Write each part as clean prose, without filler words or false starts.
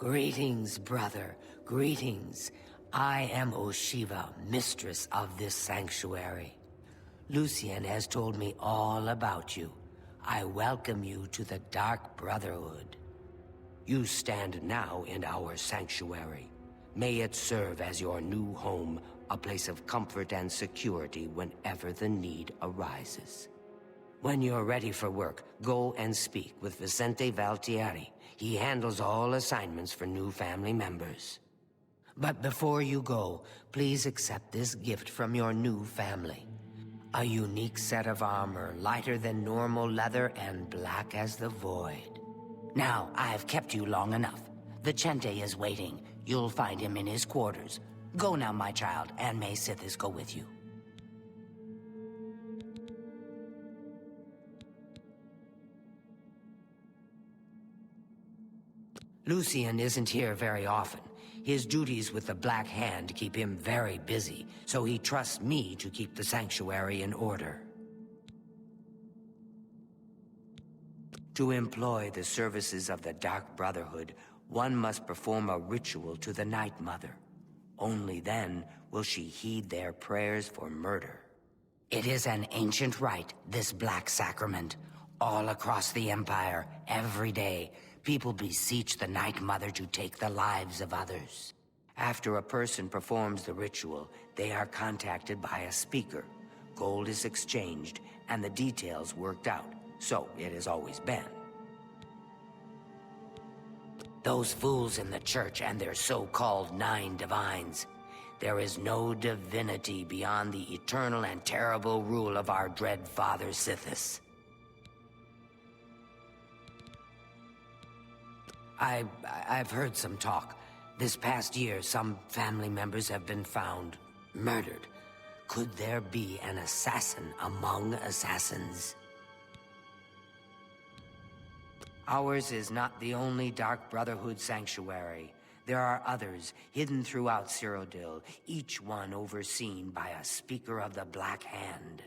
Greetings, brother. Greetings. I am Oshiva, mistress of this sanctuary. Lucian has told me all about you. I welcome you to the Dark Brotherhood. You stand now in our sanctuary. May it serve as your new home, a place of comfort and security whenever the need arises. When you're ready for work, go and speak with Vicente Valtieri. He handles all assignments for new family members. But before you go, please accept this gift from your new family. A unique set of armor, lighter than normal leather and black as the void. Now, I've kept you long enough. Vicente is waiting. You'll find him in his quarters. Go now, my child, and may Sithis go with you. Lucian isn't here very often. His duties with the Black Hand keep him very busy, so he trusts me to keep the sanctuary in order. To employ the services of the Dark Brotherhood, one must perform a ritual to the Night Mother. Only then will she heed their prayers for murder. It is an ancient rite, this Black Sacrament. All across the Empire, every day, people beseech the Night Mother to take the lives of others. After a person performs the ritual, they are contacted by a speaker. Gold is exchanged, and the details worked out. So it has always been. Those fools in the church and their so-called 9 divines. There is no divinity beyond the eternal and terrible rule of our dread father Sithis. I've heard some talk. This past year, some family members have been found murdered. Could there be an assassin among assassins? Ours is not the only Dark Brotherhood sanctuary. There are others hidden throughout Cyrodiil, each one overseen by a speaker of the Black Hand.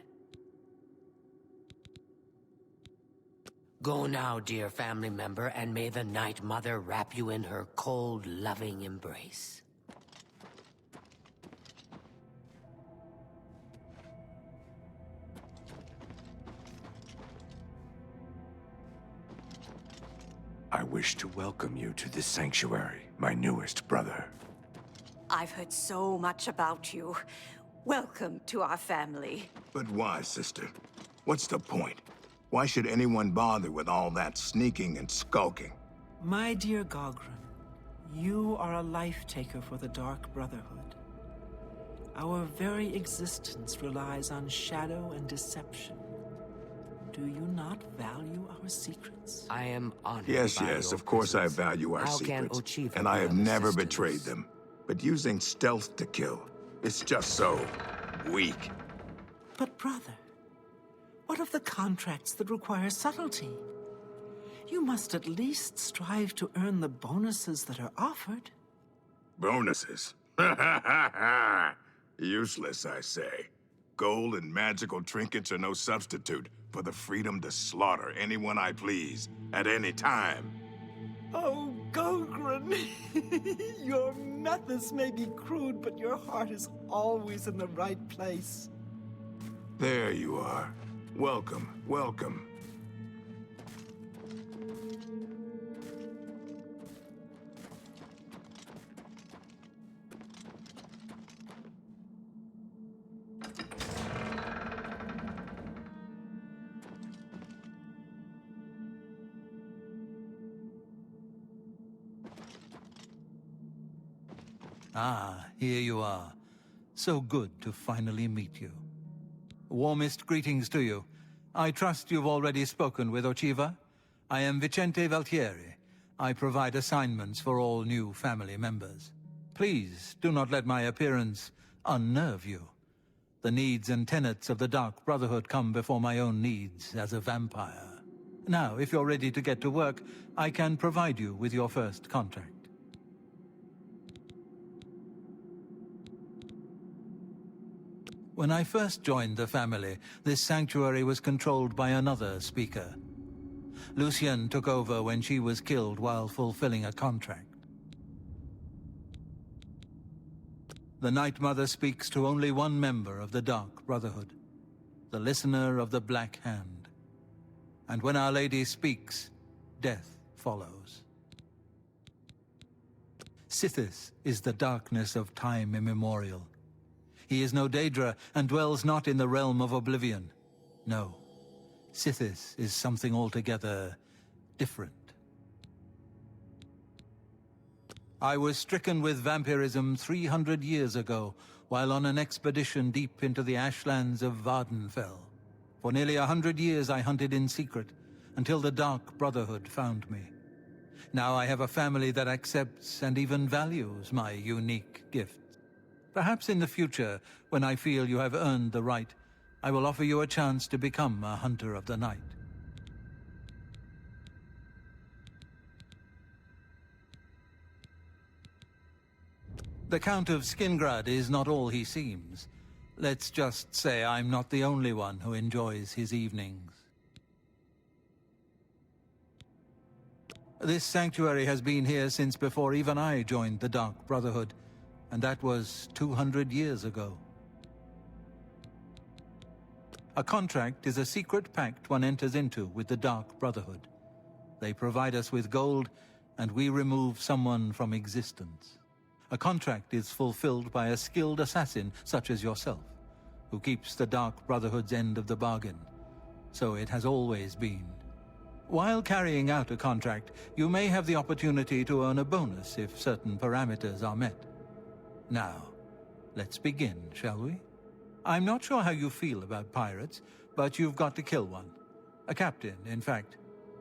Go now, dear family member, and may the Night Mother wrap you in her cold, loving embrace. I wish to welcome you to this sanctuary, my newest brother. I've heard so much about you. Welcome to our family. But why, sister? What's the point? Why should anyone bother with all that sneaking and skulking? My dear Gogren, you are a life-taker for the Dark Brotherhood. Our very existence relies on shadow and deception. Do you not value our secrets? I am honored. Yes, by yes, your of course I presence. value our How can secrets. Ochiva And I be have of never assistance? betrayed them. But using stealth to kill, it's just so weak. But brother, what of the contracts that require subtlety? You must at least strive to earn the bonuses that are offered. Bonuses? Useless, I say. Gold and magical trinkets are no substitute for the freedom to slaughter anyone I please, at any time. Oh, Gogren! Your methods may be crude, but your heart is always in the right place. There you are. Welcome, welcome. Ah, here you are. So good to finally meet you. Warmest greetings to you. I trust you've already spoken with Ochiva. I am Vicente Valtieri. I provide assignments for all new family members. Please do not let my appearance unnerve you. The needs and tenets of the Dark Brotherhood come before my own needs as a vampire. Now, if you're ready to get to work, I can provide you with your first contract. When I first joined the family, this sanctuary was controlled by another speaker. Lucian took over when she was killed while fulfilling a contract. The Night Mother speaks to only one member of the Dark Brotherhood, the Listener of the Black Hand. And when Our Lady speaks, death follows. Sithis is the darkness of time immemorial. He is no Daedra and dwells not in the realm of oblivion. No, Sithis is something altogether different. I was stricken with vampirism 300 years ago, while on an expedition deep into the ashlands of Vardenfell. For nearly 100 years I hunted in secret, until the Dark Brotherhood found me. Now I have a family that accepts and even values my unique gifts. Perhaps in the future, when I feel you have earned the right, I will offer you a chance to become a Hunter of the Night. The Count of Skingrad is not all he seems. Let's just say I'm not the only one who enjoys his evenings. This sanctuary has been here since before even I joined the Dark Brotherhood, and that was 200 years ago. A contract is a secret pact one enters into with the Dark Brotherhood. They provide us with gold, and we remove someone from existence. A contract is fulfilled by a skilled assassin such as yourself, who keeps the Dark Brotherhood's end of the bargain. So it has always been. While carrying out a contract, you may have the opportunity to earn a bonus if certain parameters are met. Now, let's begin, shall we? I'm not sure how you feel about pirates, but you've got to kill one. A captain, in fact,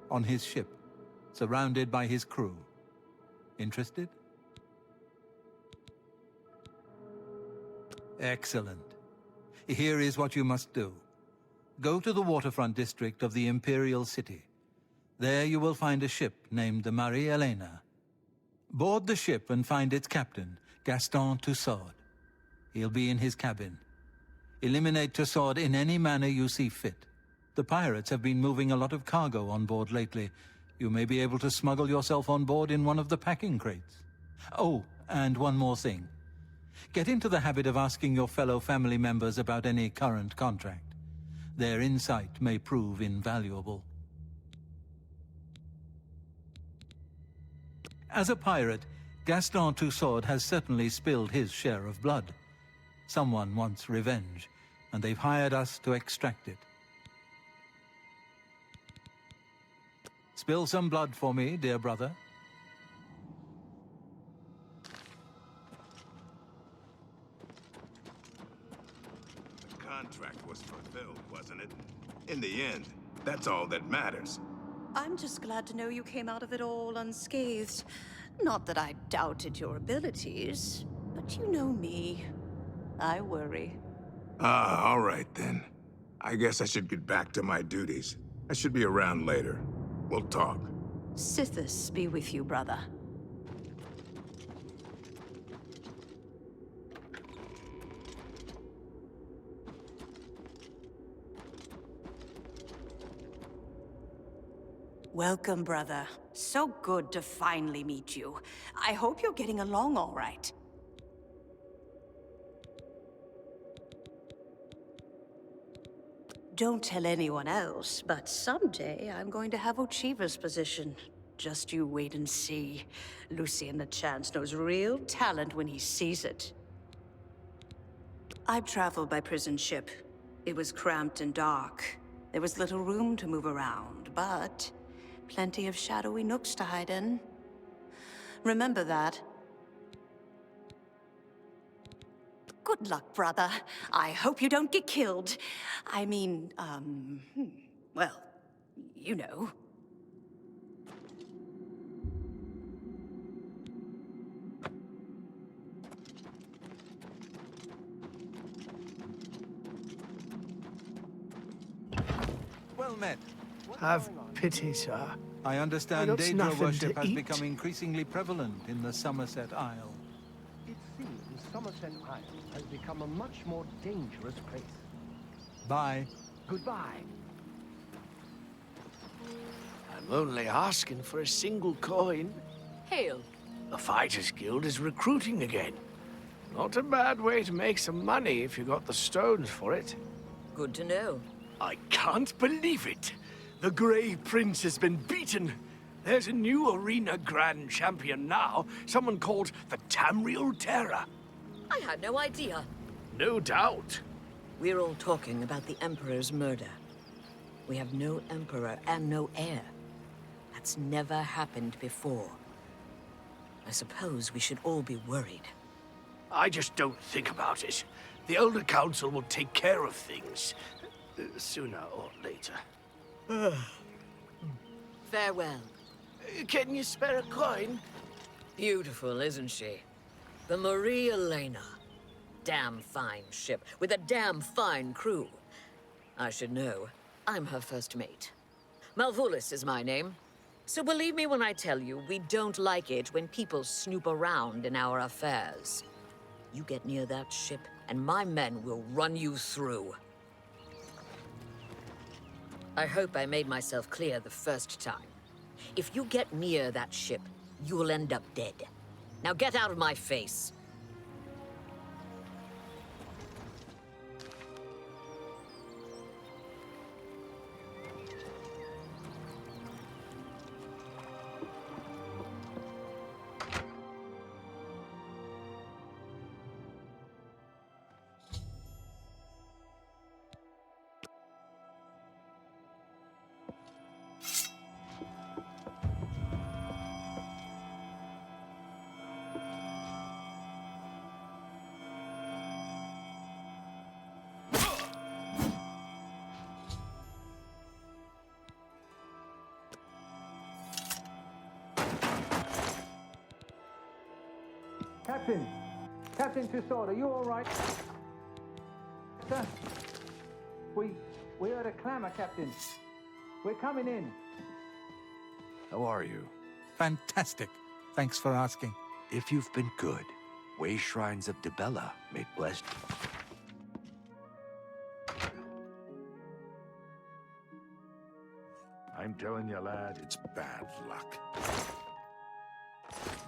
on his ship, surrounded by his crew. Interested? Excellent. Here is what you must do. Go to the waterfront district of the Imperial City. There you will find a ship named the Marie Elena. Board the ship and find its captain, Gaston Tussaud. He'll be in his cabin. Eliminate Tussaud in any manner you see fit. The pirates have been moving a lot of cargo on board lately. You may be able to smuggle yourself on board in one of the packing crates. Oh, and one more thing. Get into the habit of asking your fellow family members about any current contract. Their insight may prove invaluable. As a pirate, Gaston Tussaud has certainly spilled his share of blood. Someone wants revenge, and they've hired us to extract it. Spill some blood for me, dear brother. The contract was fulfilled, wasn't it? In the end, that's all that matters. I'm just glad to know you came out of it all unscathed. Not that I doubted your abilities, but you know me. I worry. All right then. I guess I should get back to my duties. I should be around later. We'll talk. Sithis be with you, brother. Welcome, brother. So good to finally meet you. I hope you're getting along all right. Don't tell anyone else, but someday I'm going to have Ochiva's position. Just you wait and see. Lucien the Chance knows real talent when he sees it. I traveled by prison ship. It was cramped and dark. There was little room to move around, but plenty of shadowy nooks to hide in. Remember that. Good luck, brother. I hope you don't get killed. I mean, well, you know. Well met. Have pity, sir. I understand got Daedra nothing worship to has eat. become increasingly prevalent in the Somerset Isle. It seems Somerset Isle has become a much more dangerous place. Bye. Goodbye. I'm only asking for a single coin. Hail. The Fighters Guild is recruiting again. Not a bad way to make some money if you got the stones for it. Good to know. I can't believe it. The Grey Prince has been beaten. There's a new arena grand champion now, someone called the Tamriel Terror. I had no idea. No doubt. We're all talking about the Emperor's murder. We have no Emperor and no heir. That's never happened before. I suppose we should all be worried. I just don't think about it. The Elder Council will take care of things. Sooner or later. Farewell. Can you spare a coin? Beautiful, isn't she? The Marie Elena. Damn fine ship, with a damn fine crew. I should know. I'm her first mate. Malvolus is my name. So believe me when I tell you, we don't like it when people snoop around in our affairs. You get near that ship, and my men will run you through. I hope I made myself clear the first time. If you get near that ship, you will end up dead. Now get out of my face. Captain! Captain Tussaud, are you all right? Sir? We heard a clamor, Captain. We're coming in. How are you? Fantastic. Thanks for asking. If you've been good, way shrines of Dibella may bless you. I'm telling you, lad, it's bad luck.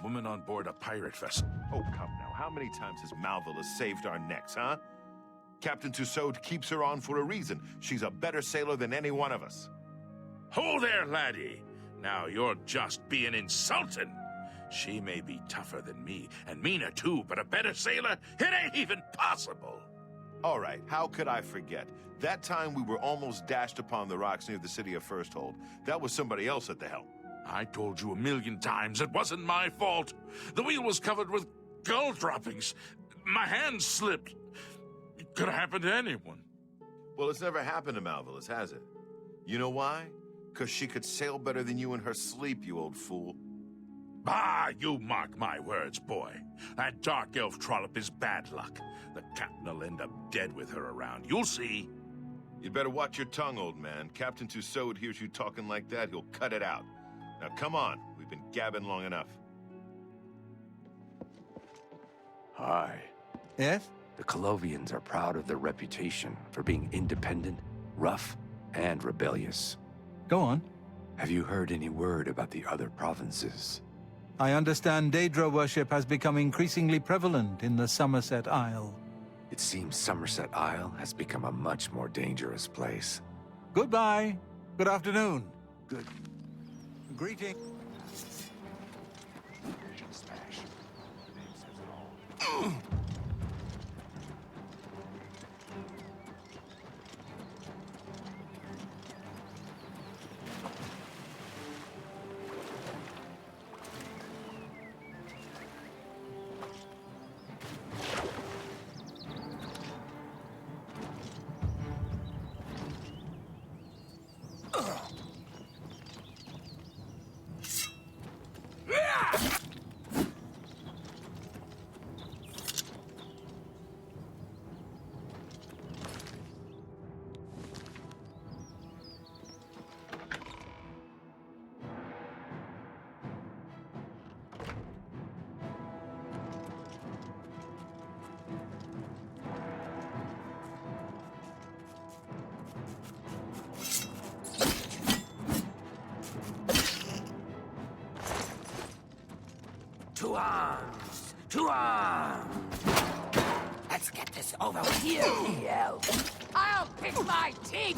Woman on board a pirate vessel. Oh, come now. How many times has Malvolus saved our necks, huh? Captain Tussaud keeps her on for a reason. She's a better sailor than any one of us. Ho there, laddie! Now you're just being insulting. She may be tougher than me, and meaner too, but a better sailor? It ain't even possible! All right, how could I forget? That time we were almost dashed upon the rocks near the city of Firsthold. That was somebody else at the helm. I told you 1,000,000 times it wasn't my fault. The wheel was covered with gull droppings. My hand slipped. It could have happened to anyone. Well, it's never happened to Malvolus, has it? You know why? Because she could sail better than you in her sleep, you old fool. Bah, you mark my words, boy. That dark elf trollop is bad luck. The captain will end up dead with her around. You'll see. You'd better watch your tongue, old man. Captain Tussaud hears you talking like that, he'll cut it out. Now, come on. We've been gabbing long enough. Hi. Yes? The Colovians are proud of their reputation for being independent, rough, and rebellious. Go on. Have you heard any word about the other provinces? I understand Daedra worship has become increasingly prevalent in the Somerset Isle. It seems Somerset Isle has become a much more dangerous place. Goodbye. Good afternoon. Good. Greeting. Smash. The name says it all. To arms! To arms! Let's get this over with. You yell. I'll pick my teeth.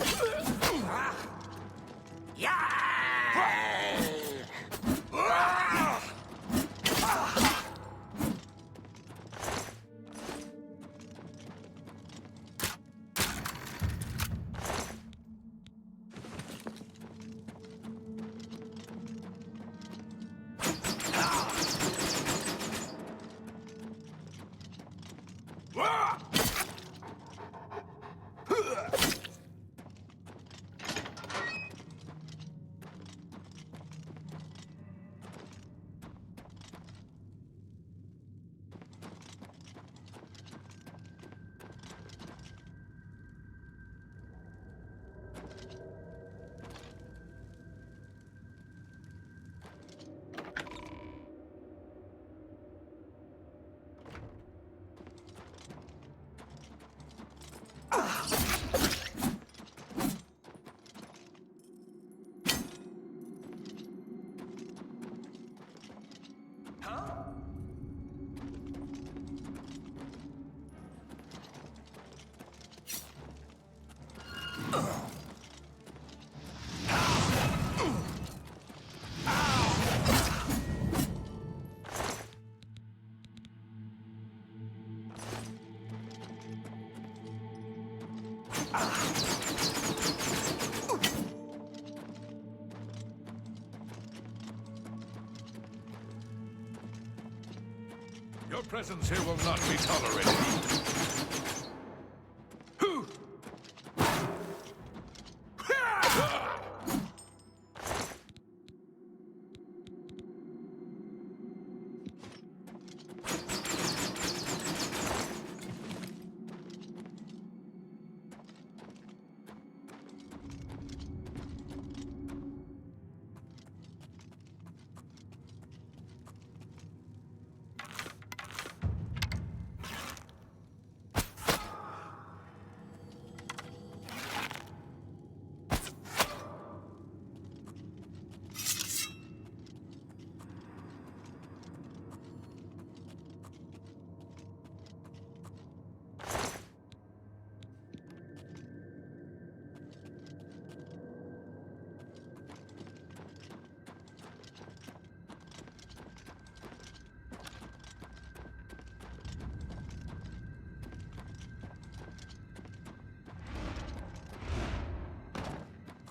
Your presence here will not be tolerated.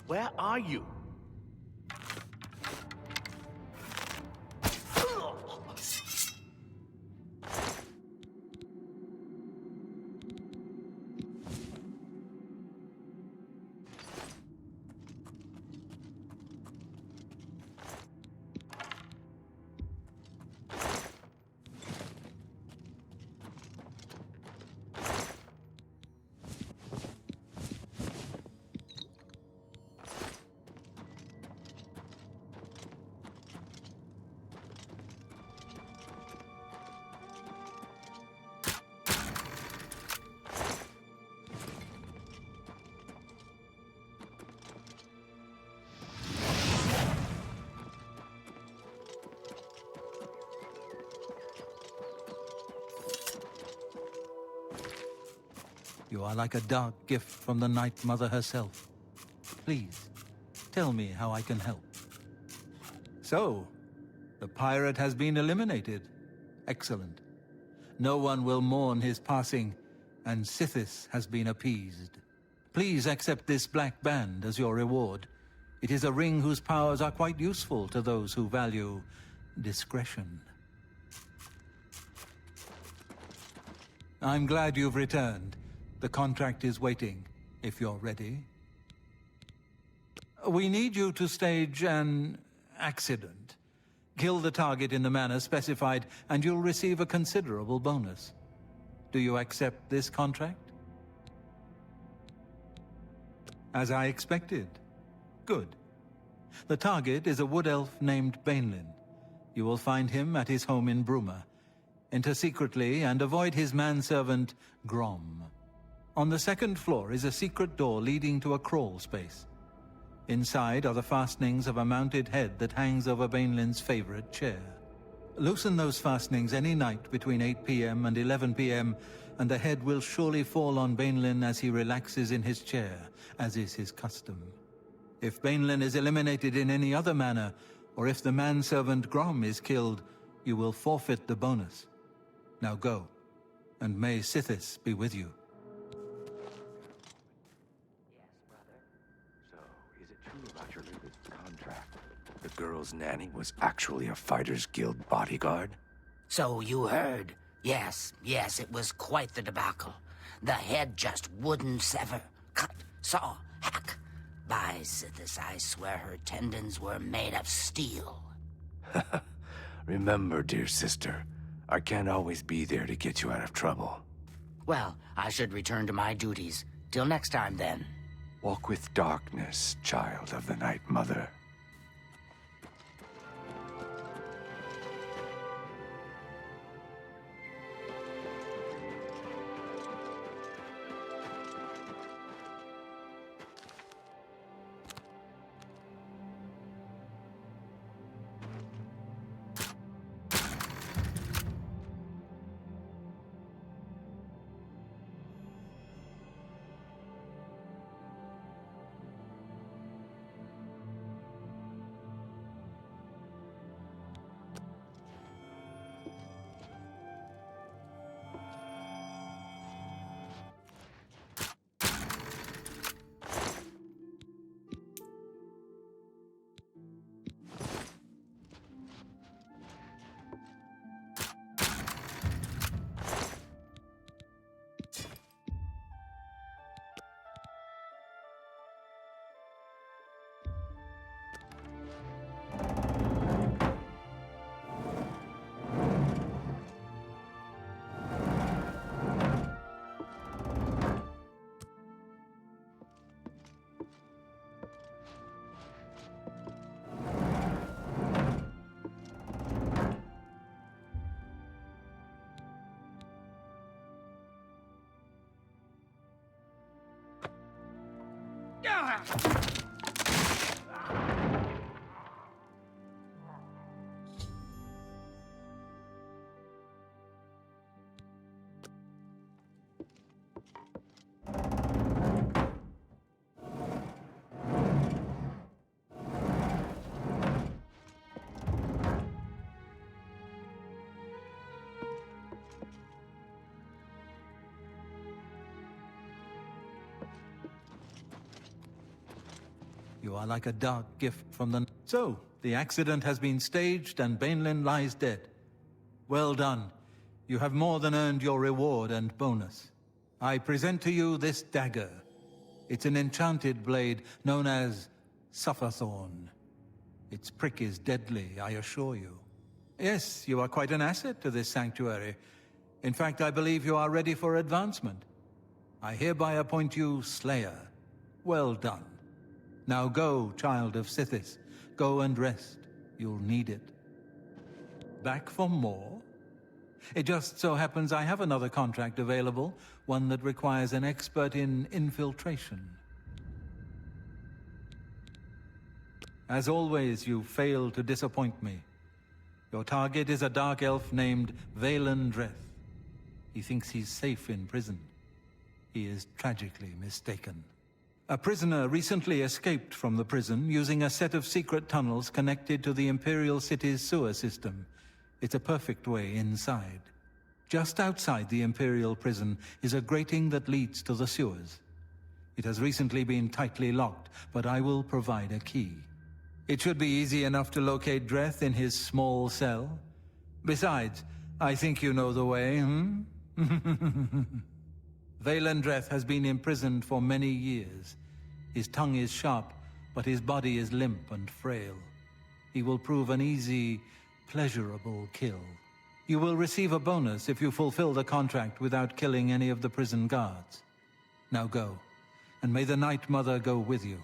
Where are you? You are like a dark gift from the Night Mother herself. Please, tell me how I can help. So, the pirate has been eliminated. Excellent. No one will mourn his passing, and Sithis has been appeased. Please accept this black band as your reward. It is a ring whose powers are quite useful to those who value discretion. I'm glad you've returned. The contract is waiting, if you're ready. We need you to stage an accident. Kill the target in the manner specified, and you'll receive a considerable bonus. Do you accept this contract? As I expected. Good. The target is a wood elf named Bainlin. You will find him at his home in Bruma. Enter secretly and avoid his manservant, Grom. On the second floor is a secret door leading to a crawl space. Inside are the fastenings of a mounted head that hangs over Bainlin's favorite chair. Loosen those fastenings any night between 8 p.m. and 11 p.m., and the head will surely fall on Bainlin as he relaxes in his chair, as is his custom. If Bainlin is eliminated in any other manner, or if the manservant Grom is killed, you will forfeit the bonus. Now go, and may Sithis be with you. So, is it true about your latest contract? The girl's nanny was actually a Fighters Guild bodyguard? So you heard? Yes, it was quite the debacle. The head just wouldn't sever. Cut, saw, hack. By Sithis, I swear her tendons were made of steel. Remember, dear sister, I can't always be there to get you out of trouble. Well, I should return to my duties. Till next time, then. Walk with darkness, child of the Night Mother. You are like a dark gift from the... So, the accident has been staged and Bainlin lies dead. Well done. You have more than earned your reward and bonus. I present to you this dagger. It's an enchanted blade known as Sufferthorn. Its prick is deadly, I assure you. Yes, you are quite an asset to this sanctuary. In fact, I believe you are ready for advancement. I hereby appoint you Slayer. Well done. Now go, child of Sithis. Go and rest. You'll need it. Back for more? It just so happens I have another contract available, one that requires an expert in infiltration. As always, you fail to disappoint me. Your target is a dark elf named Valen Dreth. He thinks he's safe in prison. He is tragically mistaken. A prisoner recently escaped from the prison using a set of secret tunnels connected to the Imperial City's sewer system. It's a perfect way inside. Just outside the Imperial prison is a grating that leads to the sewers. It has recently been tightly locked, but I will provide a key. It should be easy enough to locate Dreth in his small cell. Besides, I think you know the way, Valen Dreth has been imprisoned for many years. His tongue is sharp, but his body is limp and frail. He will prove an easy, pleasurable kill. You will receive a bonus if you fulfill the contract without killing any of the prison guards. Now go, and may the Night Mother go with you.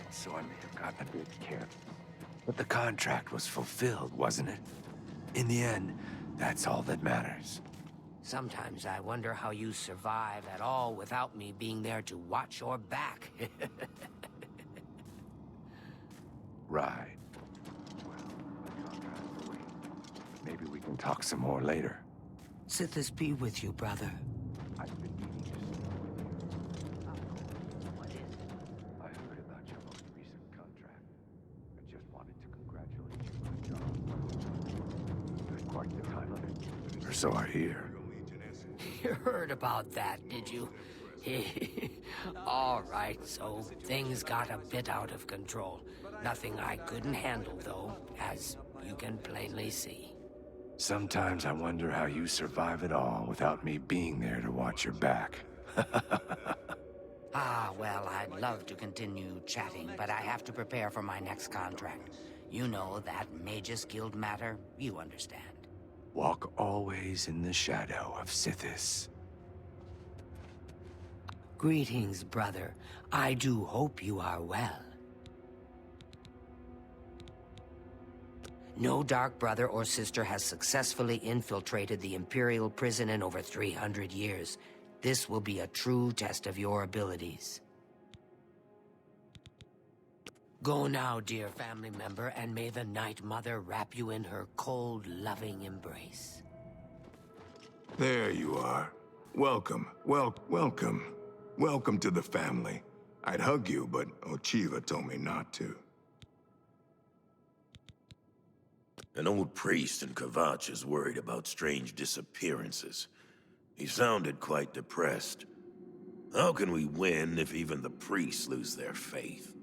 So I may have gotten a bit careless. But the contract was fulfilled, wasn't it? In the end, that's all that matters. Sometimes I wonder how you survive at all without me being there to watch your back. Right. Well, the contract Maybe we can talk some more later. Sithis be with you, brother. I've been meaning to speak with you. What is it? I heard about your most recent contract. I just wanted to congratulate you on the job. You had quite the time of it. Or so I hear. You heard about that, did you? All right, so things got a bit out of control. Nothing I couldn't handle, though, as you can plainly see. Sometimes I wonder how you survive it all without me being there to watch your back. Well, I'd love to continue chatting, but I have to prepare for my next contract. You know, that Magus Guild matter, you understand. Walk always in the shadow of Sithis. Greetings, brother. I do hope you are well. No dark brother or sister has successfully infiltrated the Imperial prison in over 300 years. This will be a true test of your abilities. Go now, dear family member, and may the Night Mother wrap you in her cold, loving embrace. There you are. Welcome. Welcome. Welcome to the family. I'd hug you, but Ochiva told me not to. An old priest in Kvatch is worried about strange disappearances. He sounded quite depressed. How can we win if even the priests lose their faith?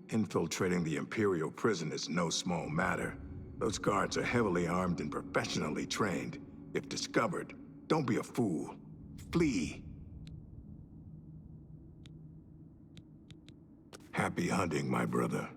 Infiltrating the Imperial prison is no small matter. Those guards are heavily armed and professionally trained. If discovered, don't be a fool. Flee. Happy hunting, my brother.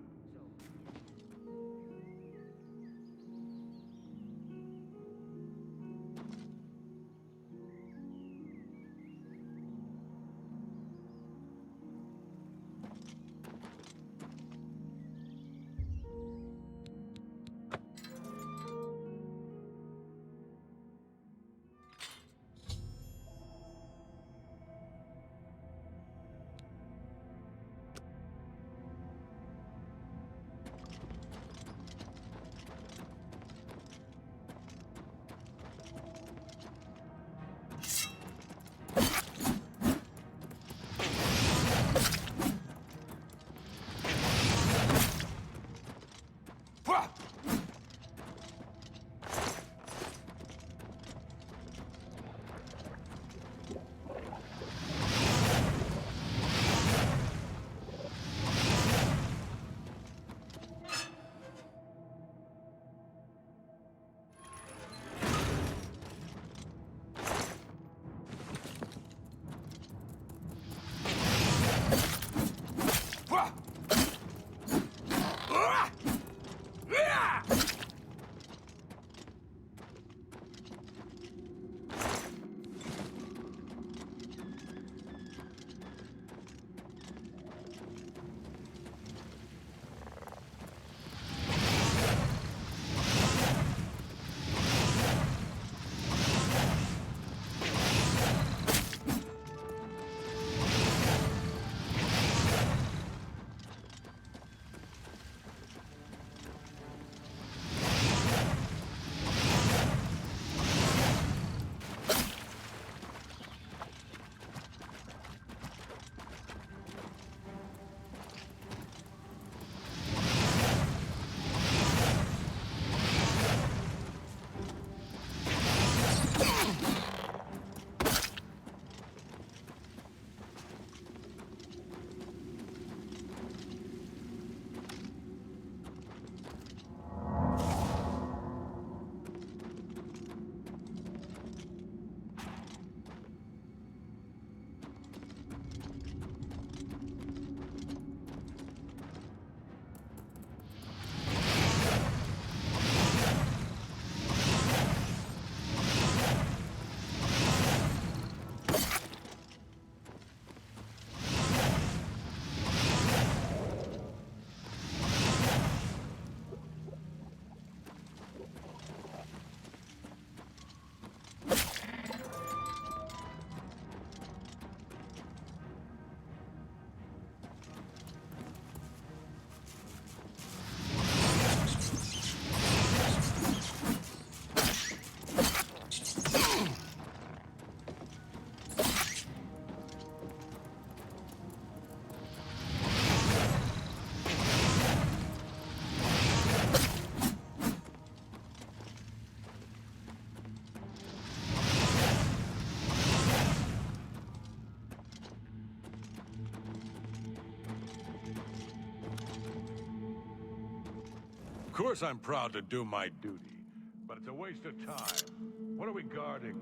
course I'm proud to do my duty, but it's a waste of time. What are we guarding?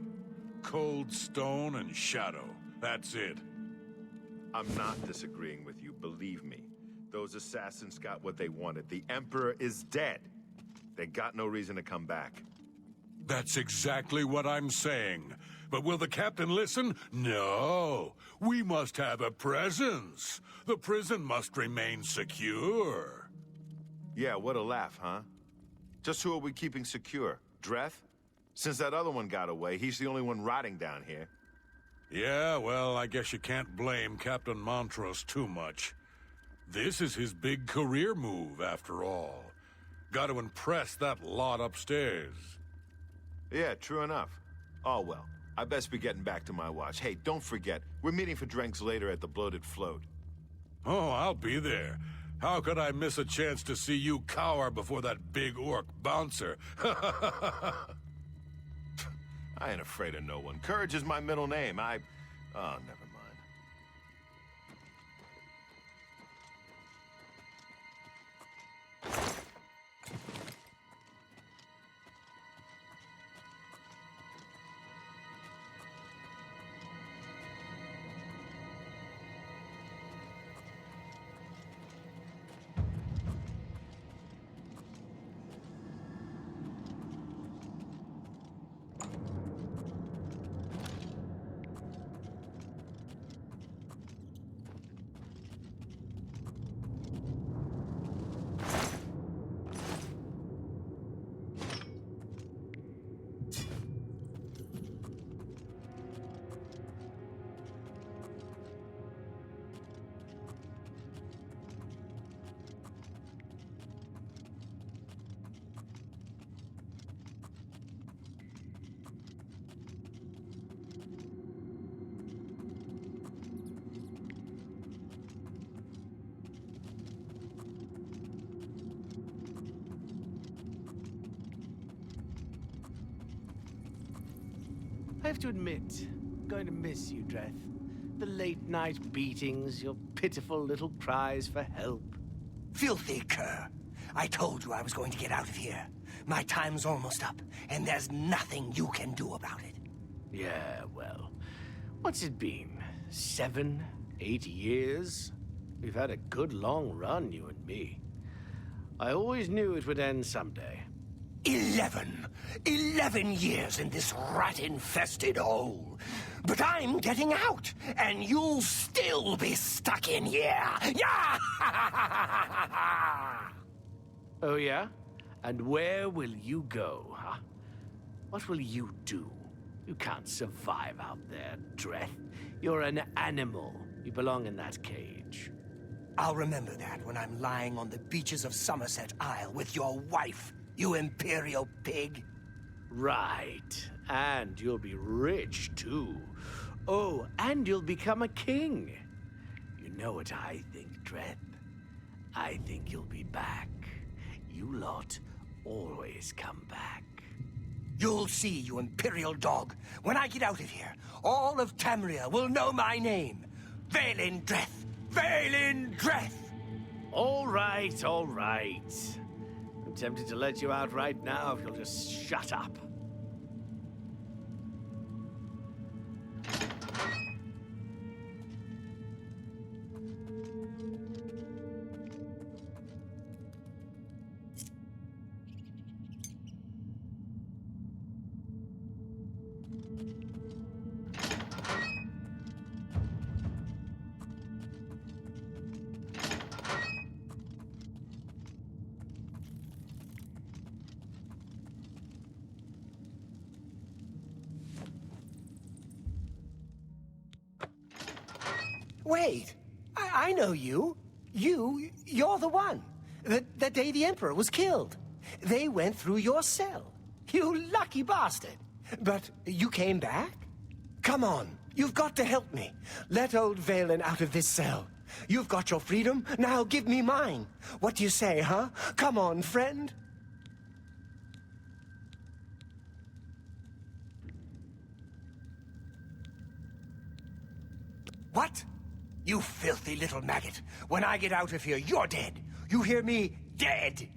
Cold stone and shadow. That's it. I'm not disagreeing with you, believe me. Those assassins got what they wanted. The Emperor is dead. They got no reason to come back. That's exactly what I'm saying. But will the captain listen? No. We must have a presence. The prison must remain secure. Yeah, what a laugh, huh? Just who are we keeping secure? Dreth? Since that other one got away, he's the only one rotting down here. Yeah, well, I guess you can't blame Captain Montrose too much. This is his big career move, after all. Got to impress that lot upstairs. Yeah, true enough. Oh, well, I best be getting back to my watch. Hey, don't forget, we're meeting for drinks later at the Bloated Float. Oh, I'll be there. How could I miss a chance to see you cower before that big orc bouncer? I ain't afraid of no one. Courage is my middle name. Oh, never mind. I have to admit, I'm going to miss you, Dreth. The late-night beatings, your pitiful little cries for help. Filthy cur. I told you I was going to get out of here. My time's almost up, and there's nothing you can do about it. Yeah, well, what's it been? 7, 8 years? We've had a good long run, you and me. I always knew it would end someday. 11 years in this rat-infested hole. But I'm getting out, and you'll still be stuck in here. Yeah! Oh, yeah? And where will you go, huh? What will you do? You can't survive out there, Dreth. You're an animal. You belong in that cage. I'll remember that when I'm lying on the beaches of Somerset Isle with your wife, you imperial pig. Right. And you'll be rich, too. Oh, and you'll become a king. You know what I think, Dreth? I think you'll be back. You lot always come back. You'll see, you imperial dog. When I get out of here, all of Tamriel will know my name. Vaelin Dreth. Vaelin Dreth. All right, all right. I'm tempted to let you out right now if you'll just shut up. Wait, I know you. You're the one. The day the Emperor was killed. They went through your cell. You lucky bastard. But you came back? Come on, you've got to help me. Let old Vaelin out of this cell. You've got your freedom, now give me mine. What do you say, huh? Come on, friend. What? You filthy little maggot. When I get out of here, you're dead. You hear me? Dead!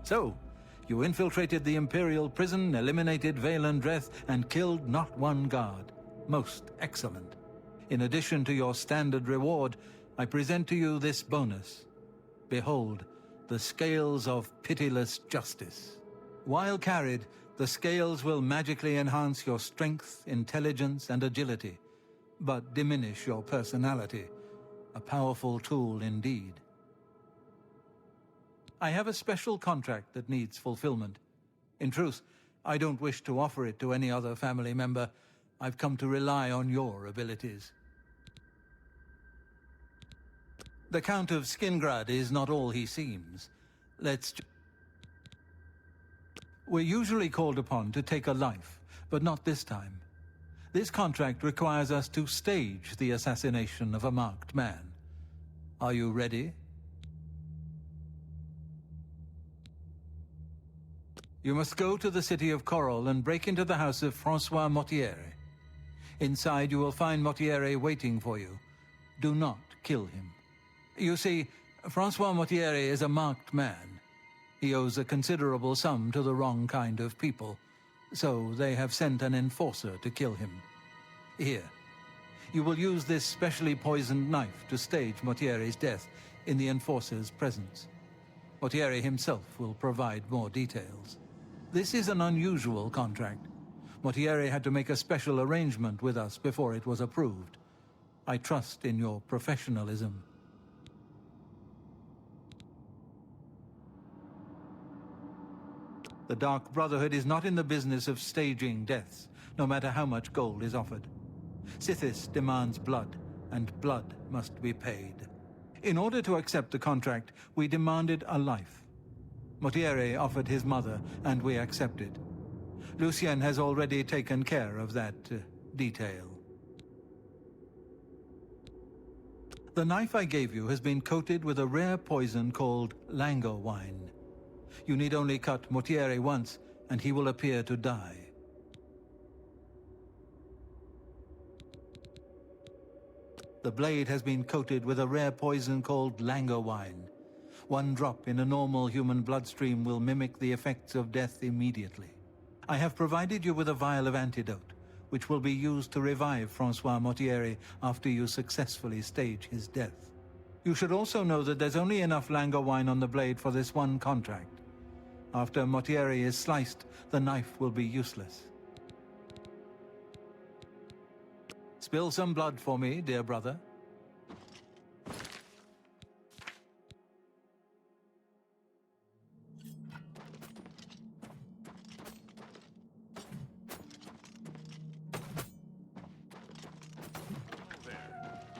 So, you infiltrated the Imperial prison, eliminated Vaelendreth, and killed not one guard. Most excellent. In addition to your standard reward, I present to you this bonus. Behold, the scales of pitiless justice. While carried, the scales will magically enhance your strength, intelligence, and agility, but diminish your personality. A powerful tool indeed. I have a special contract that needs fulfillment. In truth, I don't wish to offer it to any other family member. I've come to rely on your abilities. The Count of Skingrad is not all he seems. We're usually called upon to take a life, but not this time. This contract requires us to stage the assassination of a marked man. Are you ready? You must go to the city of Coral and break into the house of Francois Mortiere. Inside you will find Mortiere waiting for you. Do not kill him. You see, Francois Mortiere is a marked man. He owes a considerable sum to the wrong kind of people, so they have sent an enforcer to kill him. Here, you will use this specially poisoned knife to stage Mortiere's death in the enforcer's presence. Mortiere himself will provide more details. This is an unusual contract. Mortiere had to make a special arrangement with us before it was approved. I trust in your professionalism. The Dark Brotherhood is not in the business of staging deaths, no matter how much gold is offered. Sithis demands blood, and blood must be paid. In order to accept the contract, we demanded a life. Mortiere offered his mother, and we accepted. Lucien has already taken care of that detail. The knife I gave you has been coated with a rare poison called Langowine. You need only cut Mortieri once, and he will appear to die. The blade has been coated with a rare poison called Langowine. One drop in a normal human bloodstream will mimic the effects of death immediately. I have provided you with a vial of antidote, which will be used to revive Francois Mortieri after you successfully stage his death. You should also know that there's only enough Langowine on the blade for this one contract. After Mortieri is sliced, the knife will be useless. Spill some blood for me, dear brother.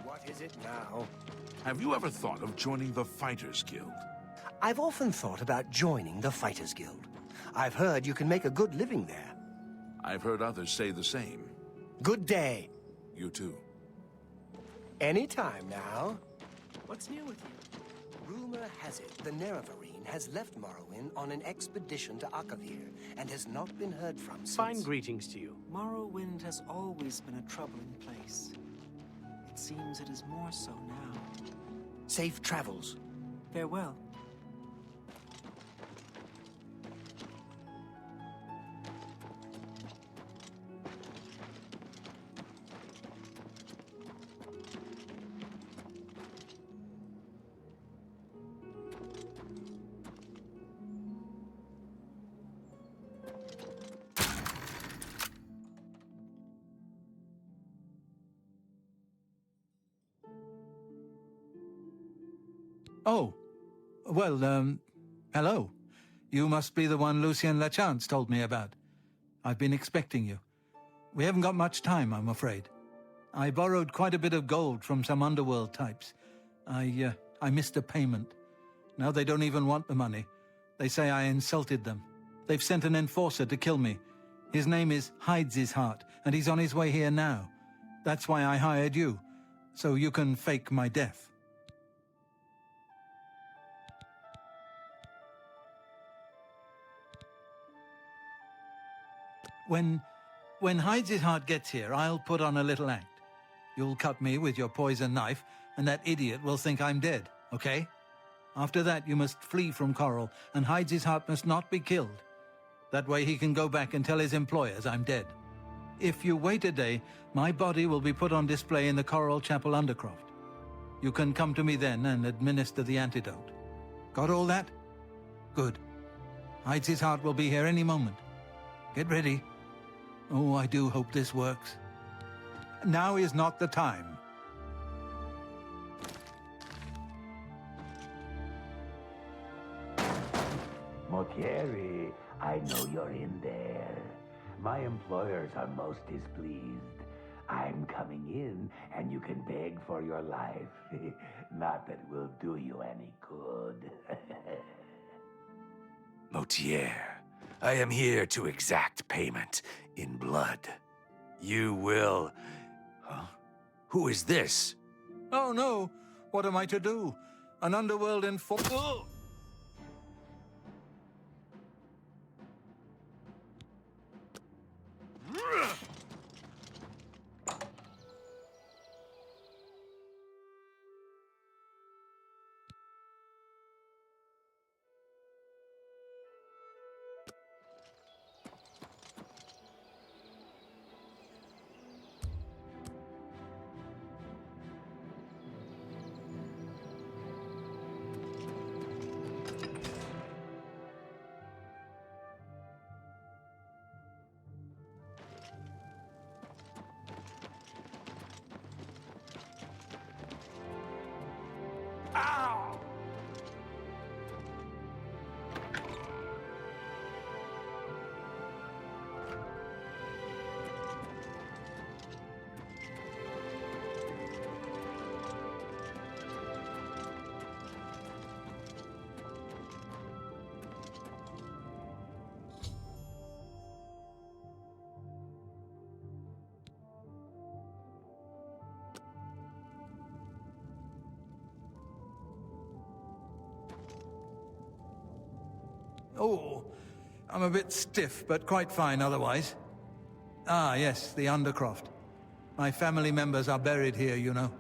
What is it now? Have you ever thought of joining the Fighters Guild? I've often thought about joining the Fighters Guild. I've heard you can make a good living there. I've heard others say the same. Good day. You too. Anytime now. What's new with you? Rumor has it the Nerevarine has left Morrowind on an expedition to Akavir and has not been heard from since. Fine greetings to you. Morrowind has always been a troubling place. It seems it is more so now. Safe travels. Farewell. Oh, well, hello. You must be the one Lucien Lachance told me about. I've been expecting you. We haven't got much time, I'm afraid. I borrowed quite a bit of gold from some underworld types. I missed a payment. Now they don't even want the money. They say I insulted them. They've sent an enforcer to kill me. His name is Hides His Heart, and he's on his way here now. That's why I hired you, so you can fake my death. When Hides His Heart gets here, I'll put on a little act. You'll cut me with your poison knife, and that idiot will think I'm dead, okay? After that, you must flee from Coral, and Hides His Heart must not be killed. That way he can go back and tell his employers I'm dead. If you wait a day, my body will be put on display in the Coral Chapel Undercroft. You can come to me then and administer the antidote. Got all that? Good. Hides His Heart will be here any moment. Get ready. Oh, I do hope this works. Now is not the time. Mortieri, I know you're in there. My employers are most displeased. I'm coming in, and you can beg for your life. Not that it will do you any good. Mortier, I am here to exact payment in blood. You will... Huh? Who is this? Oh no! What am I to do? An underworld Oh, I'm a bit stiff, but quite fine otherwise. Ah, yes, the Undercroft. My family members are buried here, you know.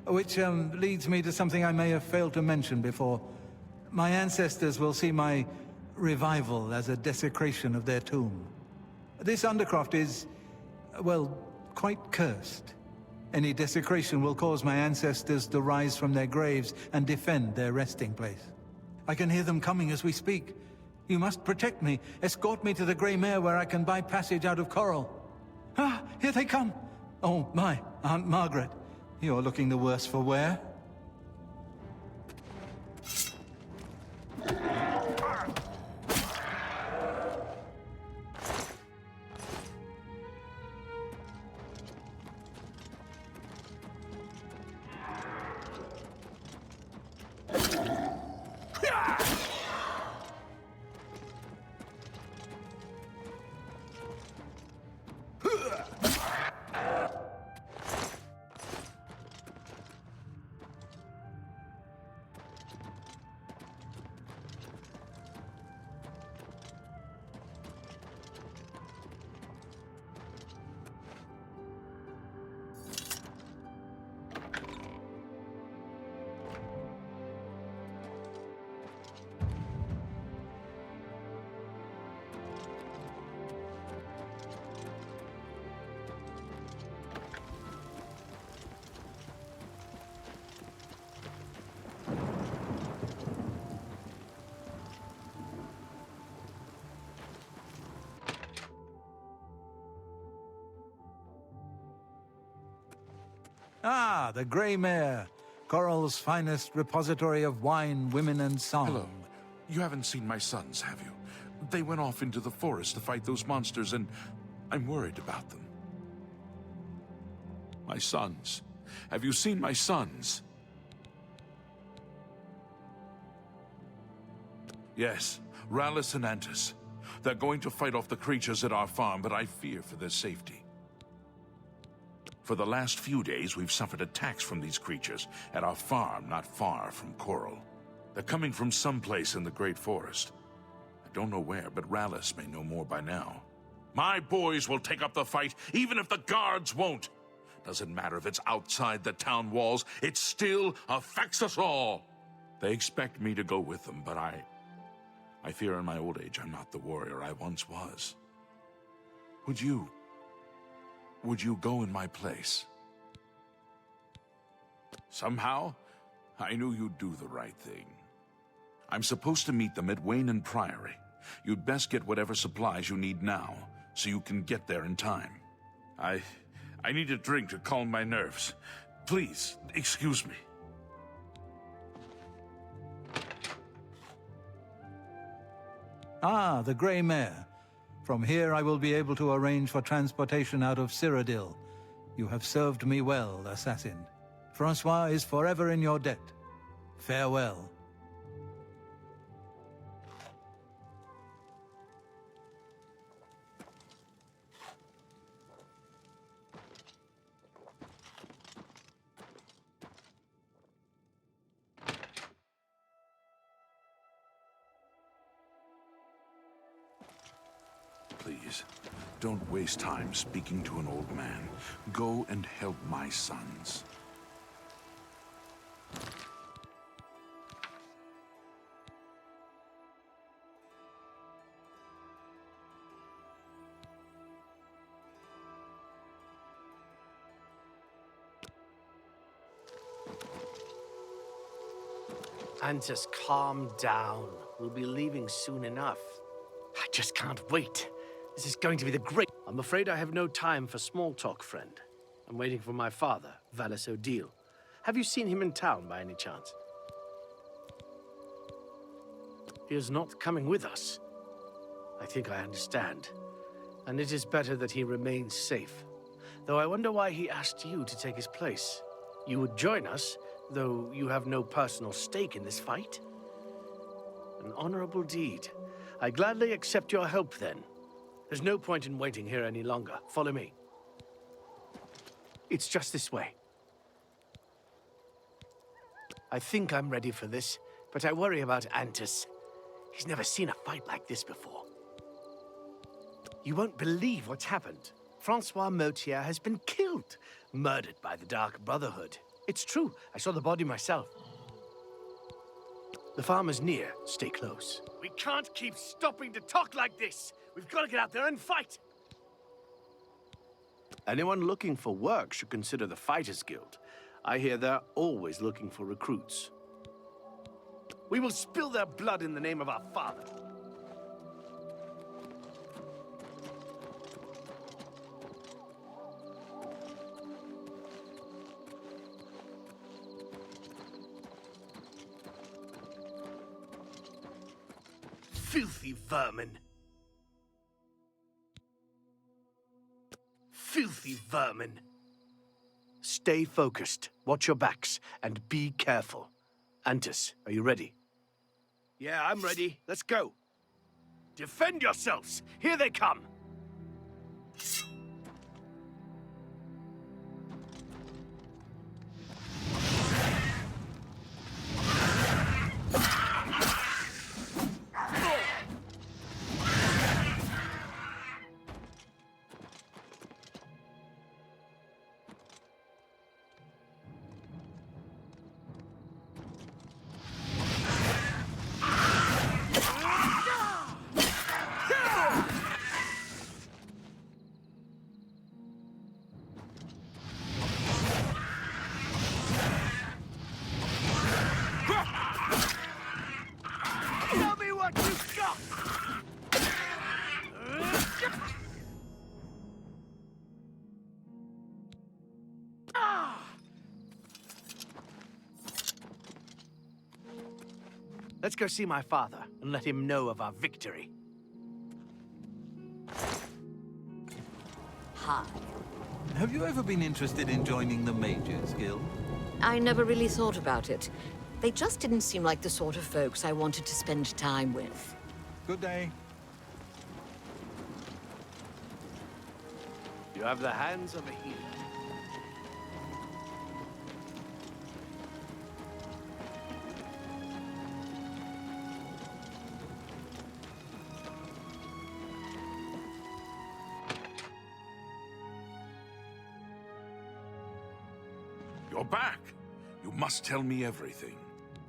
Which leads me to something I may have failed to mention before. My ancestors will see my revival as a desecration of their tomb. This Undercroft is, well, quite cursed. Any desecration will cause my ancestors to rise from their graves and defend their resting place. I can hear them coming as we speak. You must protect me. Escort me to the Grey Mare where I can buy passage out of Coral. Ah, here they come! Oh, my, Aunt Margaret. You're looking the worse for wear. Ah, the Grey Mare. Coral's finest repository of wine, women, and song. Hello. You haven't seen my sons, have you? They went off into the forest to fight those monsters, and I'm worried about them. My sons. Have you seen my sons? Yes, Rallus and Antis. They're going to fight off the creatures at our farm, but I fear for their safety. For the last few days, we've suffered attacks from these creatures at our farm not far from Coral. They're coming from someplace in the Great Forest. I don't know where, but Rallus may know more by now. My boys will take up the fight, even if the guards won't. Doesn't matter if it's outside the town walls, it still affects us all. They expect me to go with them, but I fear in my old age I'm not the warrior I once was. Would you go in my place? Somehow, I knew you'd do the right thing. I'm supposed to meet them at Wayne and Priory. You'd best get whatever supplies you need now, so you can get there in time. I need a drink to calm my nerves. Please, excuse me. Ah, the Grey Mare. From here I will be able to arrange for transportation out of Cyrodiil. You have served me well, assassin. Francois is forever in your debt. Farewell. Please, don't waste time speaking to an old man. Go and help my sons. Antis, calm down. We'll be leaving soon enough. I just can't wait. This is going to be the great... I'm afraid I have no time for small talk, friend. I'm waiting for my father, Vallis Odile. Have you seen him in town by any chance? He is not coming with us. I think I understand. And it is better that he remains safe. Though I wonder why he asked you to take his place. You would join us, though you have no personal stake in this fight? An honorable deed. I gladly accept your help, then. There's no point in waiting here any longer. Follow me. It's just this way. I think I'm ready for this, but I worry about Antis. He's never seen a fight like this before. You won't believe what's happened. Francois Motier has been killed, murdered by the Dark Brotherhood. It's true, I saw the body myself. The farm is near. Stay close. We can't keep stopping to talk like this. We've got to get out there and fight. Anyone looking for work should consider the Fighters Guild. I hear they're always looking for recruits. We will spill their blood in the name of our father. Filthy vermin. Filthy vermin. Stay focused, watch your backs, and be careful. Antis, are you ready? Yeah, I'm ready. Let's go. Defend yourselves! Here they come! Let's go see my father and let him know of our victory. Hi. Have you ever been interested in joining the Mages Guild? I never really thought about it. They just didn't seem like the sort of folks I wanted to spend time with. Good day. You have the hands of a healer. You're back. You must tell me everything.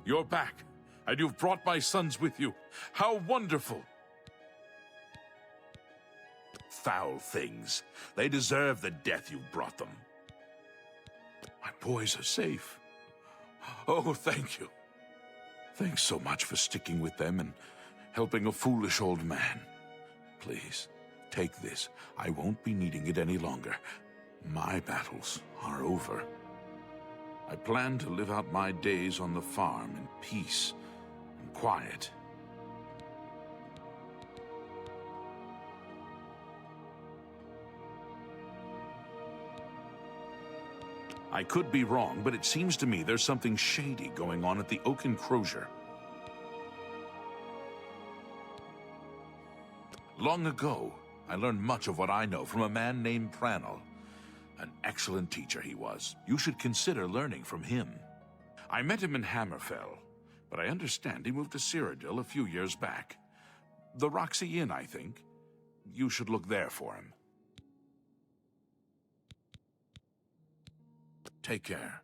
You're back, and you've brought my sons with you. How wonderful! Foul things. They deserve the death you've brought them. My boys are safe. Oh, thank you. Thanks so much for sticking with them and helping a foolish old man. Please, take this. I won't be needing it any longer. My battles are over. I plan to live out my days on the farm in peace and quiet. I could be wrong, but it seems to me there's something shady going on at the Oak Enclosure. Long ago, I learned much of what I know from a man named Pranel. An excellent teacher he was. You should consider learning from him. I met him in Hammerfell, but I understand he moved to Cyrodiil a few years back. The Roxy Inn, I think. You should look there for him. Take care.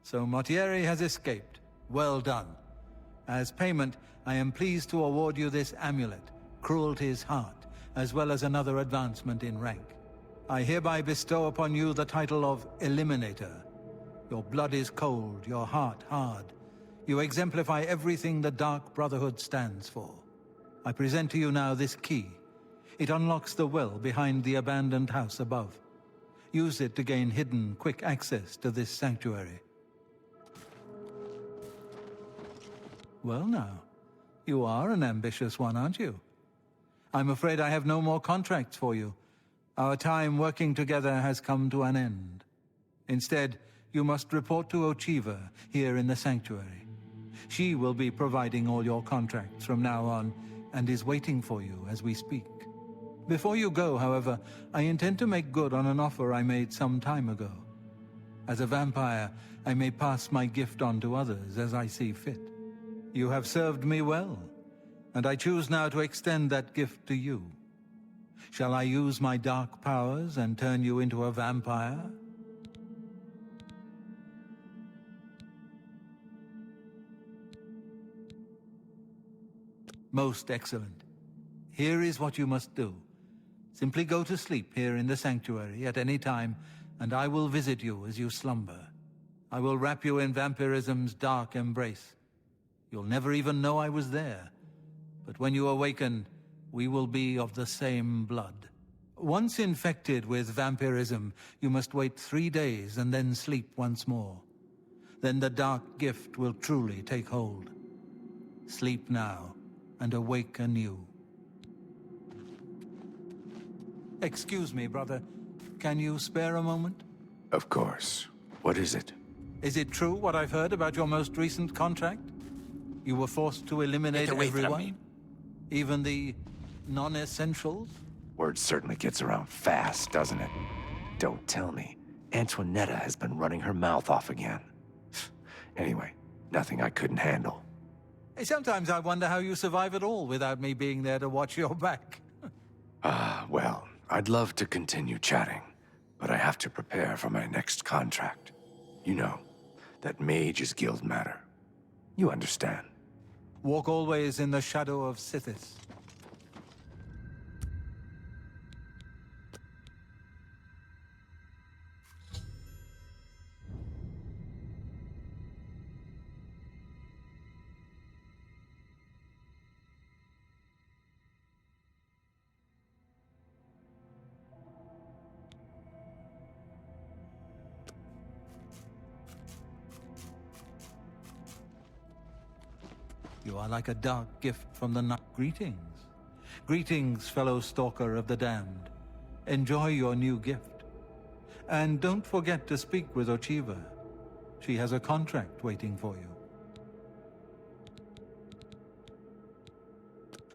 So Mortieri has escaped. Well done. As payment, I am pleased to award you this amulet, Cruelty's Heart, as well as another advancement in rank. I hereby bestow upon you the title of Eliminator. Your blood is cold, your heart hard. You exemplify everything the Dark Brotherhood stands for. I present to you now this key. It unlocks the well behind the abandoned house above. Use it to gain hidden, quick access to this sanctuary. Well now, you are an ambitious one, aren't you? I'm afraid I have no more contracts for you. Our time working together has come to an end. Instead, you must report to Ochiva here in the sanctuary. She will be providing all your contracts from now on, and is waiting for you as we speak. Before you go, however, I intend to make good on an offer I made some time ago. As a vampire, I may pass my gift on to others as I see fit. You have served me well, and I choose now to extend that gift to you. Shall I use my dark powers and turn you into a vampire? Most excellent. Here is what you must do. Simply go to sleep here in the sanctuary at any time, and I will visit you as you slumber. I will wrap you in vampirism's dark embrace. You'll never even know I was there. But when you awaken, we will be of the same blood. Once infected with vampirism, you must wait 3 days and then sleep once more. Then the dark gift will truly take hold. Sleep now, and awake anew. Excuse me, brother. Can you spare a moment? Of course. What is it? Is it true what I've heard about your most recent contract? You were forced to eliminate everyone? Even the non-essentials? Word certainly gets around fast, doesn't it? Don't tell me. Antoinetta has been running her mouth off again. Anyway, nothing I couldn't handle. Sometimes I wonder how you survive it all without me being there to watch your back. Well, I'd love to continue chatting, but I have to prepare for my next contract. You know, that Mage's Guild matter. You understand. Walk always in the shadow of Sithis. You are like a dark gift from the night. Greetings. Greetings, fellow stalker of the damned. Enjoy your new gift. And don't forget to speak with Ochiva. She has a contract waiting for you.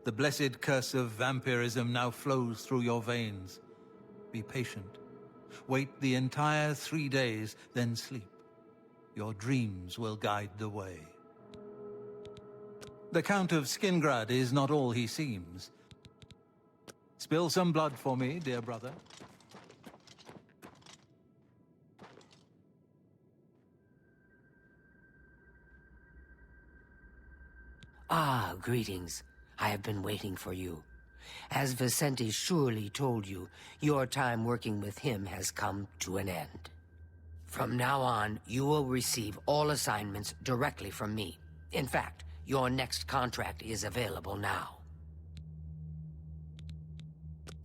The blessed curse of vampirism now flows through your veins. Be patient. Wait the entire 3 days, then sleep. Your dreams will guide the way. The Count of Skingrad is not all he seems. Spill some blood for me, dear brother. Ah, greetings. I have been waiting for you. As Vicente surely told you, your time working with him has come to an end. From now on, you will receive all assignments directly from me. In fact, your next contract is available now.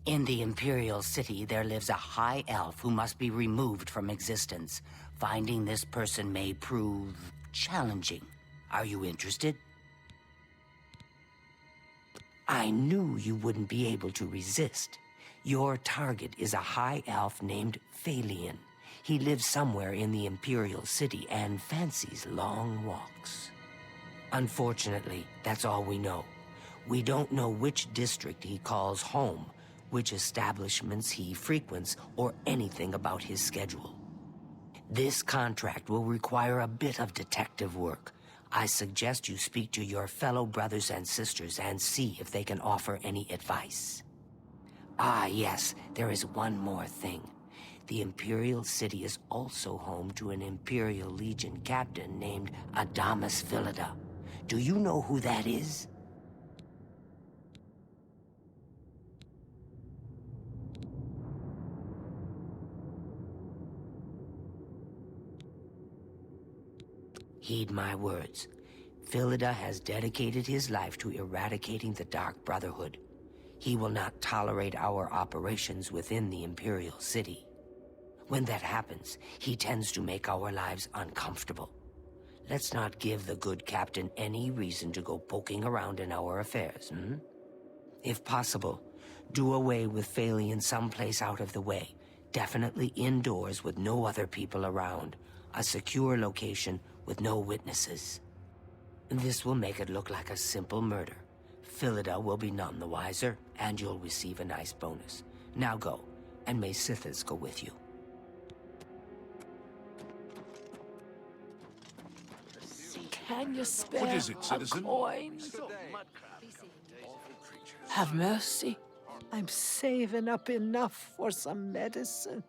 In the Imperial City, there lives a high elf who must be removed from existence. Finding this person may prove challenging. Are you interested? I knew you wouldn't be able to resist. Your target is a high elf named Phalion. He lives somewhere in the Imperial City and fancies long walks. Unfortunately, that's all we know. We don't know which district he calls home, which establishments he frequents, or anything about his schedule. This contract will require a bit of detective work. I suggest you speak to your fellow brothers and sisters and see if they can offer any advice. Ah, yes, there is one more thing. The Imperial City is also home to an Imperial Legion captain named Adamus Philida. Do you know who that is? Heed my words. Philida has dedicated his life to eradicating the Dark Brotherhood. He will not tolerate our operations within the Imperial City. When that happens, he tends to make our lives uncomfortable. Let's not give the good captain any reason to go poking around in our affairs, If possible, do away with Phalion someplace out of the way. Definitely indoors with no other people around. A secure location with no witnesses. This will make it look like a simple murder. Philida will be none the wiser, and you'll receive a nice bonus. Now go, and may Sithis go with you. Can you spare What is it, citizen? a coin? Have mercy. I'm saving up enough for some medicine.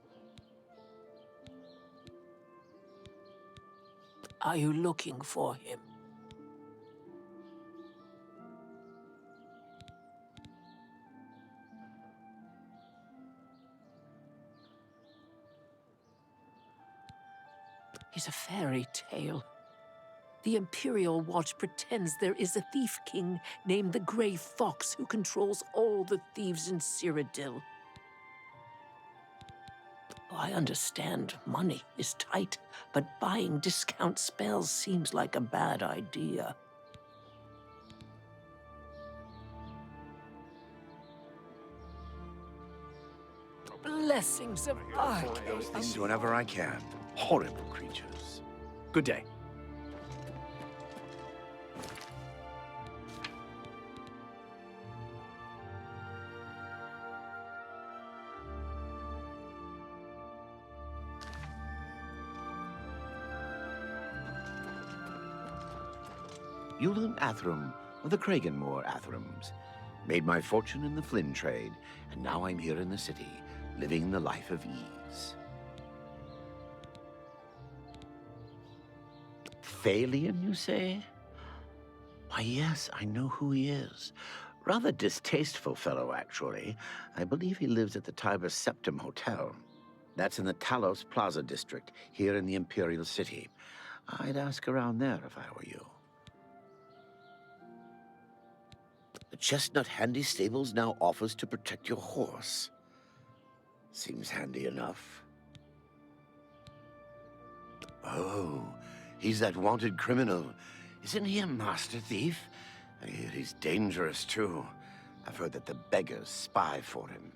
Are you looking for him? It's a fairy tale. The Imperial Watch pretends there is a thief king named the Grey Fox who controls all the thieves in Cyrodiil. I understand money is tight, but buying discount spells seems like a bad idea. Blessings of Ark. Those things whenever I can. Horrible creatures. Good day. Yulun Athrum of the Kraganmore Athrums. Made my fortune in the Flynn trade, and now I'm here in the city, living the life of ease. Phalion, you say? Why, yes, I know who he is. Rather distasteful fellow, actually. I believe he lives at the Tiber Septim Hotel. That's in the Talos Plaza district, here in the Imperial City. I'd ask around there if I were you. The Chestnut Handy Stables now offers to protect your horse. Seems handy enough. Oh, he's that wanted criminal. Isn't he a master thief? I hear he's dangerous, too. I've heard that the beggars spy for him.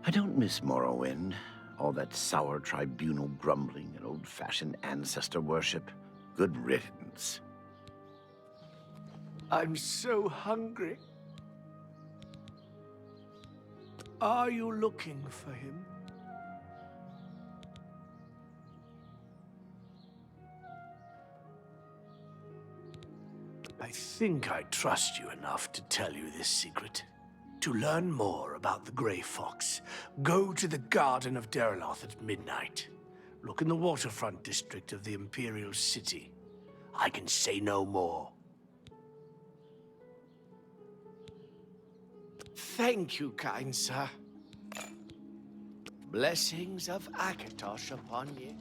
I don't miss Morrowind. All that sour tribunal grumbling and old-fashioned ancestor worship. Good riddance. I'm so hungry. Are you looking for him? I think I trust you enough to tell you this secret. To learn more about the Grey Fox, go to the Garden of Deriloth at midnight. Look in the waterfront district of the Imperial City. I can say no more. Thank you, kind sir. Blessings of Akatosh upon you.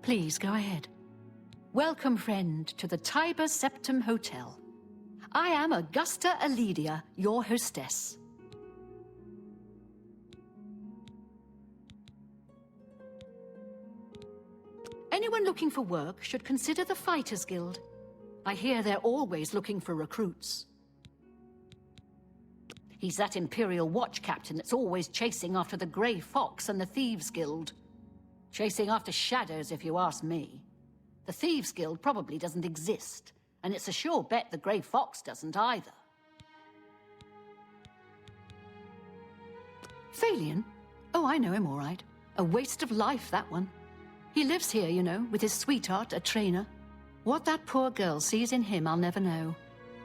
Please go ahead. Welcome, friend, to the Tiber Septim Hotel. I am Augusta Aledia, your hostess. Anyone looking for work should consider the Fighters Guild. I hear they're always looking for recruits. He's that Imperial Watch captain that's always chasing after the Grey Fox and the Thieves Guild. Chasing after shadows, if you ask me. The Thieves Guild probably doesn't exist, and it's a sure bet the Grey Fox doesn't either. Phalion? Oh, I know him all right. A waste of life, that one. He lives here, you know, with his sweetheart, a trainer. What that poor girl sees in him, I'll never know.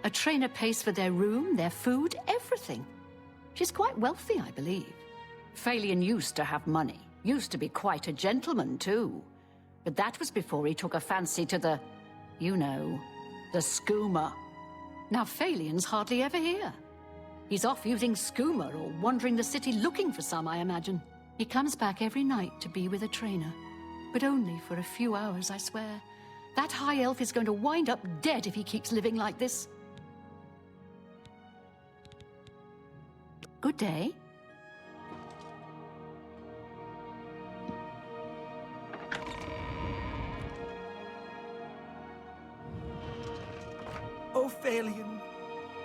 A trainer pays for their room, their food, everything. She's quite wealthy, I believe. Phalion used to have money. Used to be quite a gentleman, too. But that was before he took a fancy to the, you know, the skooma. Now Phalion's hardly ever here. He's off using skooma or wandering the city looking for some, I imagine. He comes back every night to be with a trainer. But only for a few hours, I swear. That high elf is going to wind up dead if he keeps living like this. Good day. Oh, Phalion,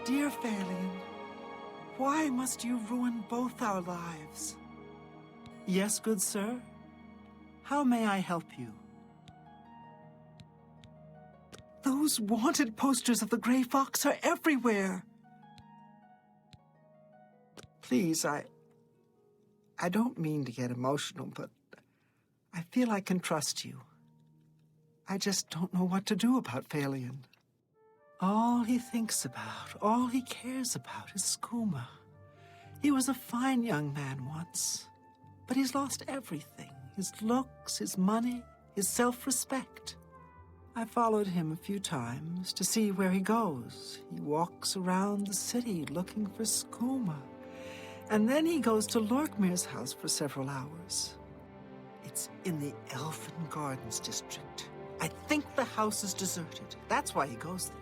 dear Phalion, why must you ruin both our lives? Yes, good sir? How may I help you? Those wanted posters of the Grey Fox are everywhere. Please, I don't mean to get emotional, but I feel I can trust you. I just don't know what to do about Phalion. All he thinks about, all he cares about is skooma. He was a fine young man once, but he's lost everything. His looks, his money, his self-respect. I followed him a few times to see where he goes. He walks around the city looking for skooma. And then he goes to Lorkmir's house for several hours. It's in the Elfin Gardens district. I think the house is deserted. That's why he goes there.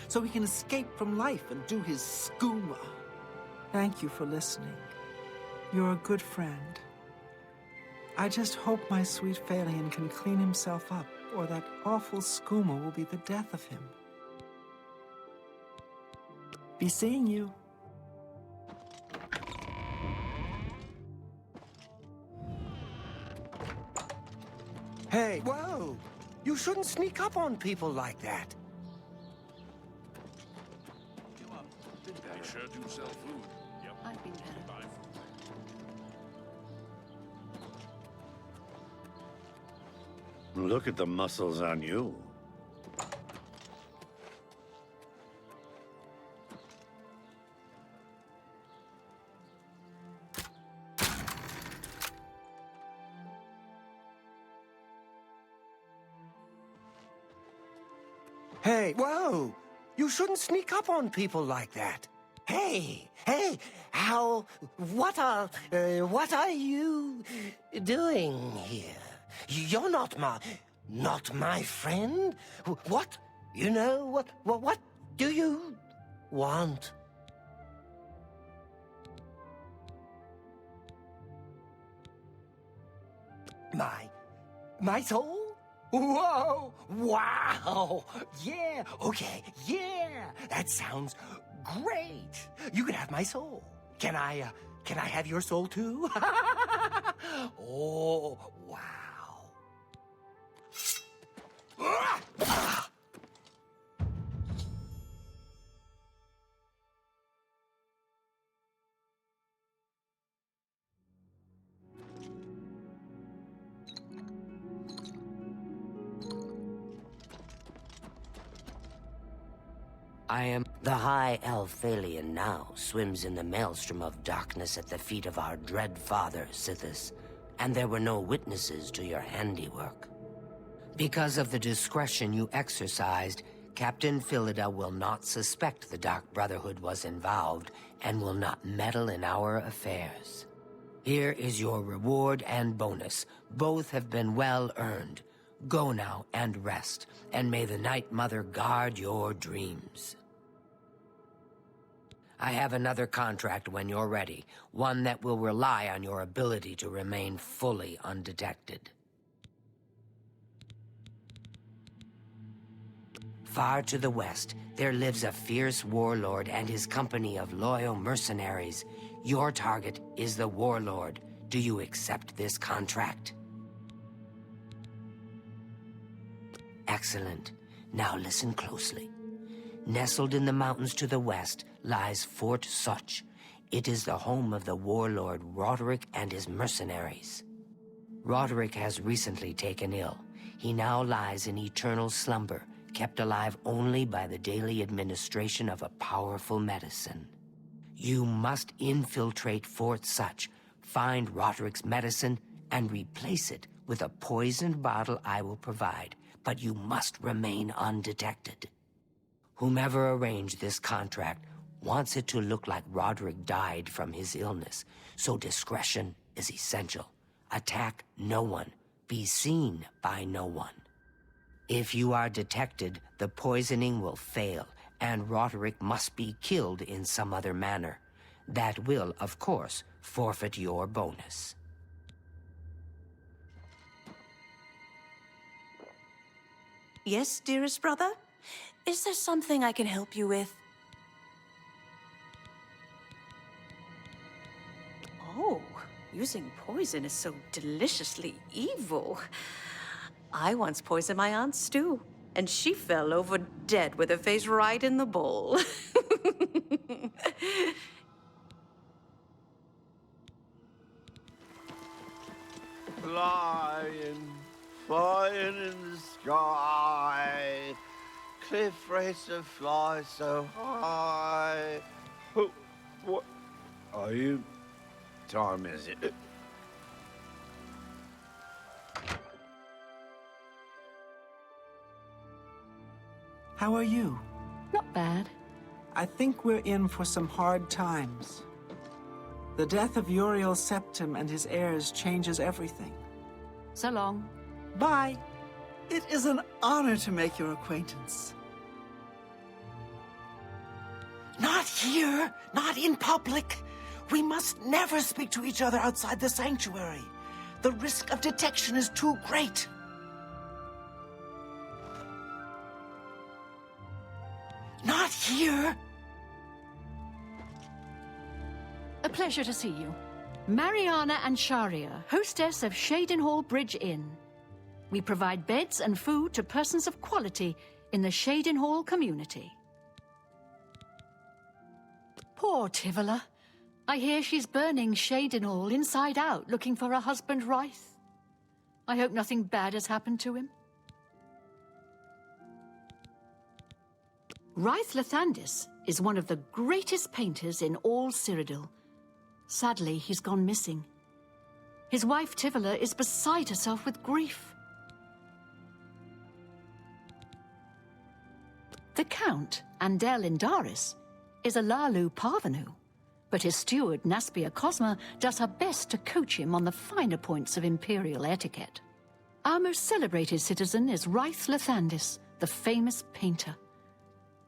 So he can escape from life and do his skooma. Thank you for listening. You're a good friend. I just hope my sweet Phalion can clean himself up, or that awful skooma will be the death of him. Be seeing you. Hey, whoa! You shouldn't sneak up on people like that. They sure do sell food. Yep. I've been better. Look at the muscles on you. Hey, whoa! You shouldn't sneak up on people like that. Hey, what are you doing here? You're not my friend? What? You know, what do you want? My soul? Whoa! Wow! Yeah! Okay, yeah! That sounds great! You can have my soul. Can I have your soul too? Oh, wow. I am the High Elf Phalion now swims in the maelstrom of darkness at the feet of our dread father, Sithis, and there were no witnesses to your handiwork. Because of the discretion you exercised, Captain Philida will not suspect the Dark Brotherhood was involved and will not meddle in our affairs. Here is your reward and bonus. Both have been well earned. Go now and rest, and may the Night Mother guard your dreams. I have another contract when you're ready, one that will rely on your ability to remain fully undetected. Far to the west, there lives a fierce warlord and his company of loyal mercenaries. Your target is the warlord. Do you accept this contract? Excellent. Now listen closely. Nestled in the mountains to the west lies Fort Such. It is the home of the warlord Roderick and his mercenaries. Roderick has recently taken ill. He now lies in eternal slumber, kept alive only by the daily administration of a powerful medicine. You must infiltrate Fort Such, find Roderick's medicine, and replace it with a poisoned bottle I will provide, but you must remain undetected. Whomever arranged this contract wants it to look like Roderick died from his illness, so discretion is essential. Attack no one. Be seen by no one. If you are detected, the poisoning will fail, and Roderick must be killed in some other manner. That will, of course, forfeit your bonus. Yes, dearest brother? Is there something I can help you with? Oh, using poison is so deliciously evil. I once poisoned my aunt Stu, and she fell over dead with her face right in the bowl. Flying, flying in the sky. Cliff racer fly so high. Oh, what are you? Time is it? How are you? Not bad. I think we're in for some hard times. The death of Uriel Septim and his heirs changes everything. So long. Bye. It is an honor to make your acquaintance. Not here! Not in public! We must never speak to each other outside the sanctuary. The risk of detection is too great. Not here! A pleasure to see you. Mariana and Sharia, hostess of Shadenhall Bridge Inn. We provide beds and food to persons of quality in the Shadenhall community. Poor Tivola. I hear she's burning Shadenhall inside out, looking for her husband Ryth. I hope nothing bad has happened to him. Ryth Lathandis is one of the greatest painters in all Cyrodiil. Sadly, he's gone missing. His wife Tivola is beside herself with grief. The Count, Andel Indaris, is a Lalu Parvenu, but his steward, Naspia Cosma, does her best to coach him on the finer points of imperial etiquette. Our most celebrated citizen is Ryth Lathandis, the famous painter.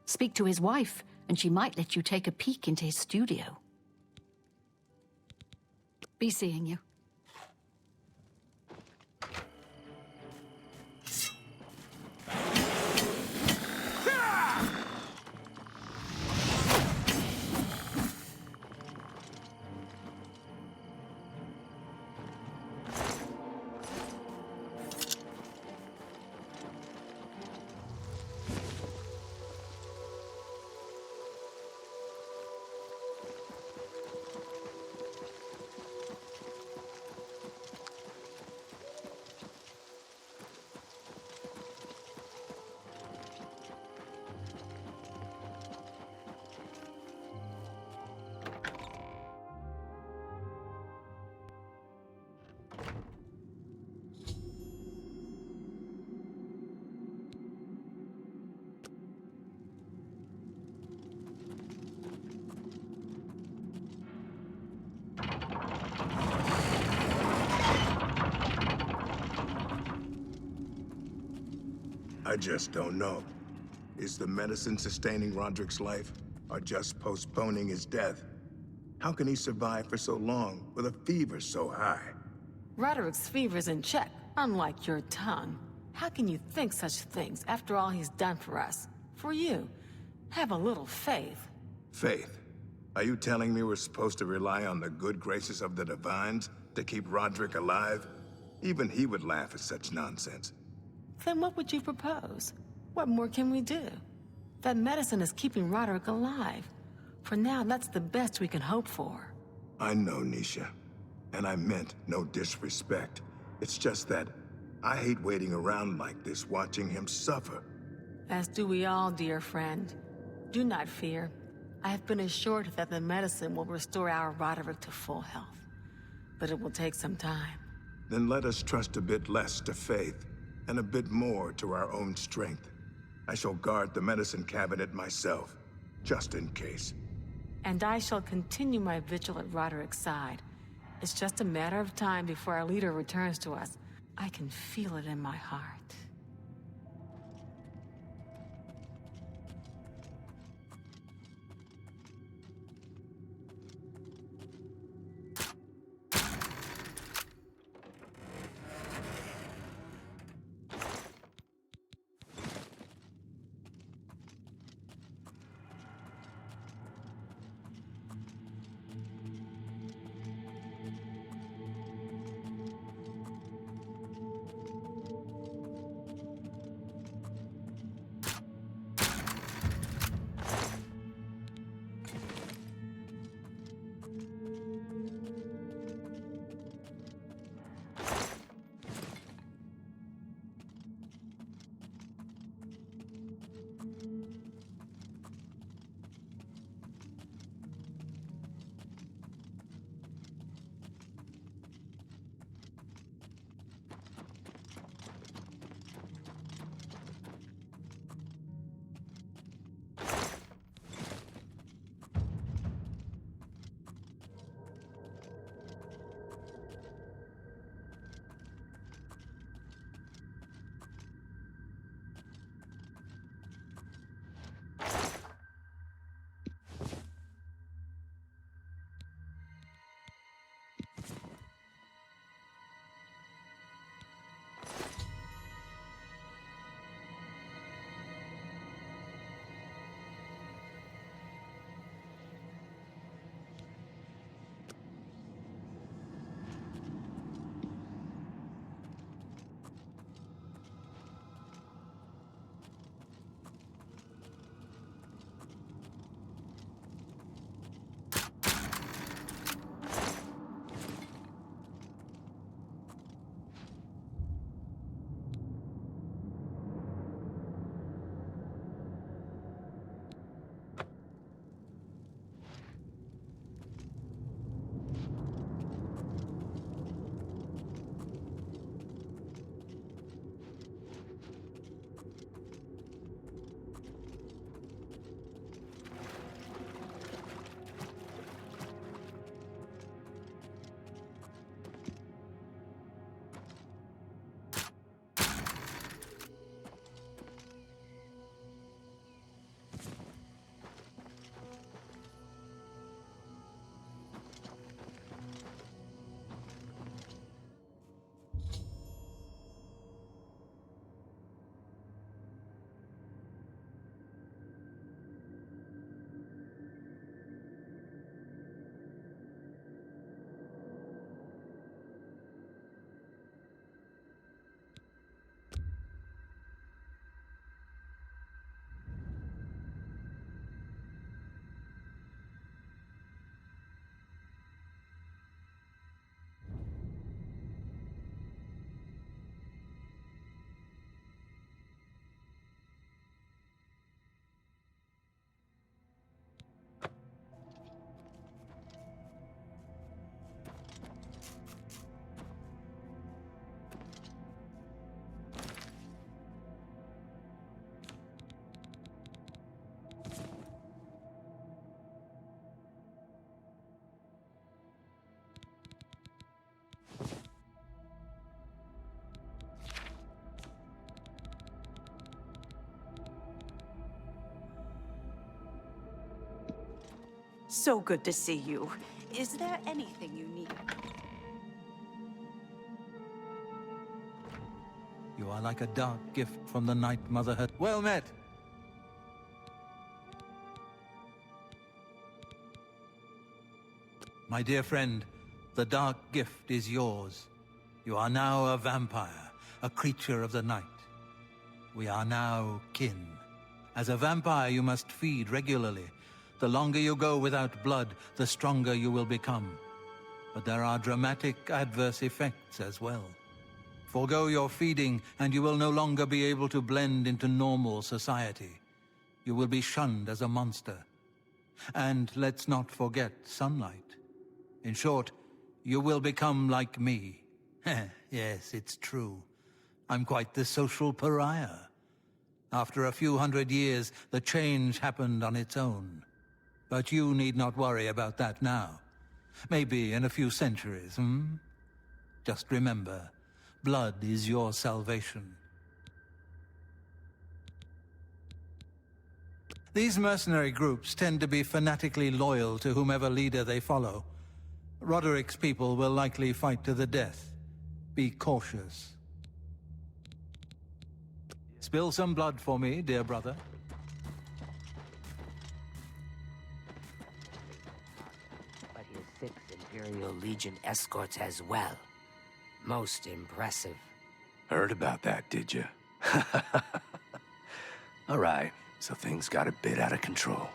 Speak to his wife, and she might let you take a peek into his studio. Be seeing you. I just don't know. Is the medicine sustaining Roderick's life, or just postponing his death? How can he survive for so long with a fever so high? Roderick's fever's in check, unlike your tongue. How can you think such things after all he's done for us? For you. Have a little faith. Faith? Are you telling me we're supposed to rely on the good graces of the Divines to keep Roderick alive? Even he would laugh at such nonsense. Then what would you propose? What more can we do? That medicine is keeping Roderick alive. For now, that's the best we can hope for. I know, Nisha. And I meant no disrespect. It's just that I hate waiting around like this, watching him suffer. As do we all, dear friend. Do not fear. I have been assured that the medicine will restore our Roderick to full health. But it will take some time. Then let us trust a bit less to faith, and a bit more to our own strength. I shall guard the medicine cabinet myself, just in case. And I shall continue my vigil at Roderick's side. It's just a matter of time before our leader returns to us. I can feel it in my heart. So good to see you. Is there anything you need? You are like a dark gift from the Night Motherhood. Well met! My dear friend, the dark gift is yours. You are now a vampire, a creature of the night. We are now kin. As a vampire, you must feed regularly. The longer you go without blood, the stronger you will become. But there are dramatic adverse effects as well. Forgo your feeding, and you will no longer be able to blend into normal society. You will be shunned as a monster. And let's not forget sunlight. In short, you will become like me. Yes, it's true. I'm quite the social pariah. After a few hundred years, the change happened on its own. But you need not worry about that now. Maybe in a few centuries, Just remember, blood is your salvation. These mercenary groups tend to be fanatically loyal to whomever leader they follow. Roderick's people will likely fight to the death. Be cautious. Spill some blood for me, dear brother. But his 6 Imperial Legion escorts as well. Most impressive. Heard about that, did you? All right, so things got a bit out of control.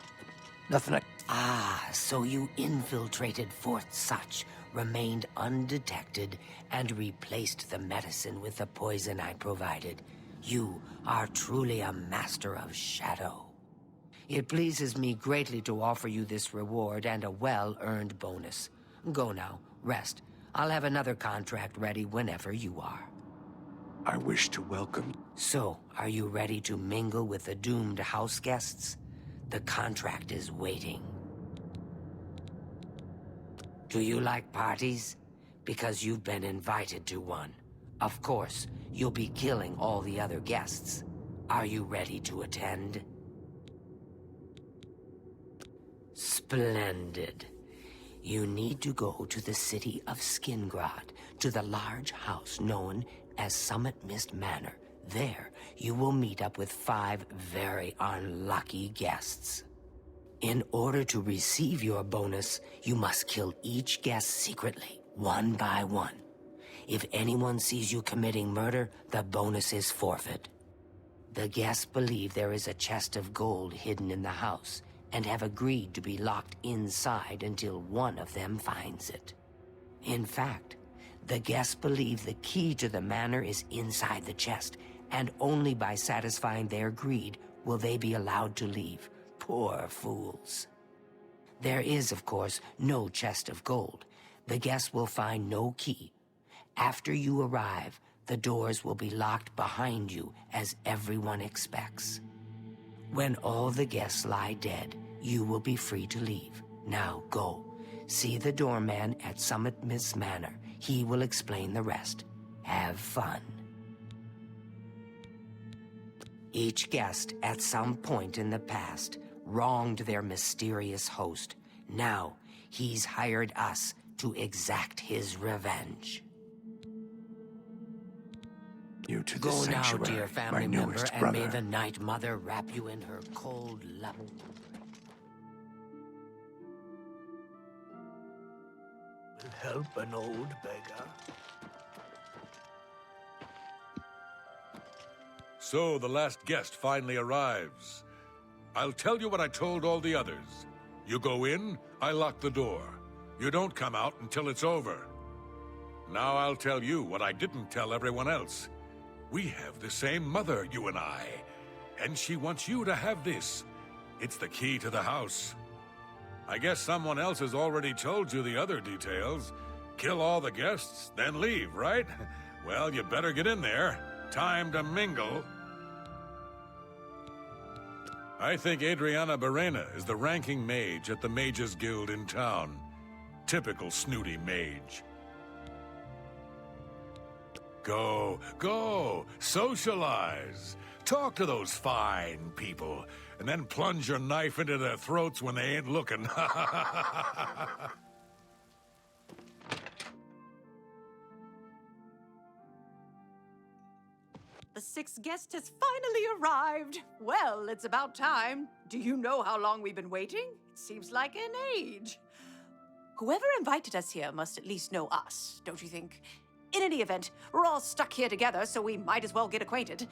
Nothing I... Ah, so you infiltrated Fort Such, remained undetected, and replaced the medicine with the poison I provided. You are truly a master of shadow. It pleases me greatly to offer you this reward and a well-earned bonus. Go now, rest. I'll have another contract ready whenever you are. I wish to welcome... So, are you ready to mingle with the doomed house guests? The contract is waiting. Do you like parties? Because you've been invited to one. Of course, you'll be killing all the other guests. Are you ready to attend? Splendid. You need to go to the city of Skingrad, to the large house known as Summit Mist Manor. There, you will meet up with 5 very unlucky guests. In order to receive your bonus, you must kill each guest secretly, one by one. If anyone sees you committing murder, the bonus is forfeit. The guests believe there is a chest of gold hidden in the house, and have agreed to be locked inside until one of them finds it. In fact, the guests believe the key to the manor is inside the chest, and only by satisfying their greed will they be allowed to leave. Poor fools. There is, of course, no chest of gold. The guests will find no key. After you arrive, the doors will be locked behind you, as everyone expects. When all the guests lie dead, you will be free to leave. Now go. See the doorman at Summit Mist Manor. He will explain the rest. Have fun. Each guest, at some point in the past, wronged their mysterious host. Now, he's hired us to exact his revenge. You to the Go now, sanctuary, dear family my member, newest and brother. may the Night Mother wrap you in her cold love. Will help an old beggar. So the last guest finally arrives. I'll tell you what I told all the others. You go in, I lock the door. You don't come out until it's over. Now I'll tell you what I didn't tell everyone else. We have the same mother, you and I. And she wants you to have this. It's the key to the house. I guess someone else has already told you the other details. Kill all the guests, then leave, right? Well, you better get in there. Time to mingle. I think Adriana Barrena is the ranking mage at the Mages Guild in town. Typical snooty mage. Go, go, socialize. Talk to those fine people, and then plunge your knife into their throats when they ain't looking. The 6th guest has finally arrived. Well, it's about time. Do you know how long we've been waiting? It seems like an age. Whoever invited us here must at least know us, don't you think? In any event, we're all stuck here together, so we might as well get acquainted.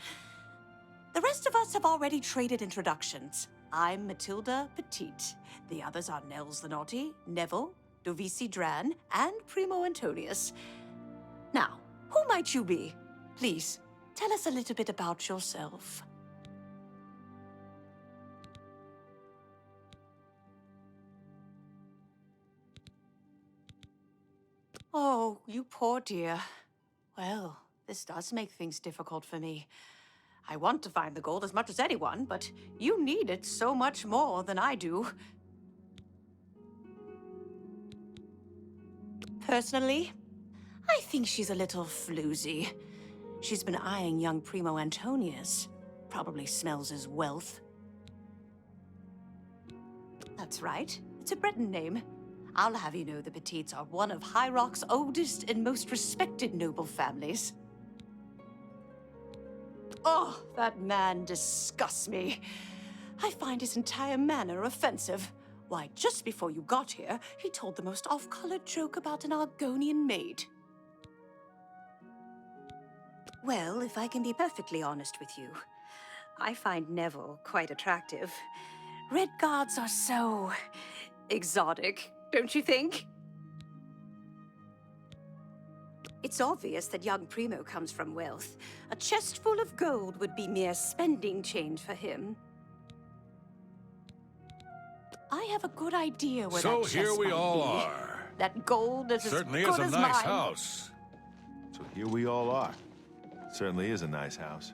The rest of us have already traded introductions. I'm Matilda Petite. The others are Nels the Naughty, Neville, Dovisi Dran, and Primo Antonius. Now, who might you be? Please, tell us a little bit about yourself. Oh, you poor dear. Well, this does make things difficult for me. I want to find the gold as much as anyone, but you need it so much more than I do. Personally, I think she's a little floozy. She's been eyeing young Primo Antonius. Probably smells his wealth. That's right. It's a Breton name. I'll have you know the Petites are one of High Rock's oldest and most respected noble families. Oh, that man disgusts me. I find his entire manner offensive. Why, just before you got here, he told the most off-colored joke about an Argonian maid. Well, if I can be perfectly honest with you, I find Neville quite attractive. Red Guards are so exotic, don't you think? It's obvious that young Primo comes from wealth. A chest full of gold would be mere spending change for him. I have a good idea where that chest So here we might all be. are. That gold is Certainly as good is a as nice mine. house. So here we all are. Certainly is a nice house.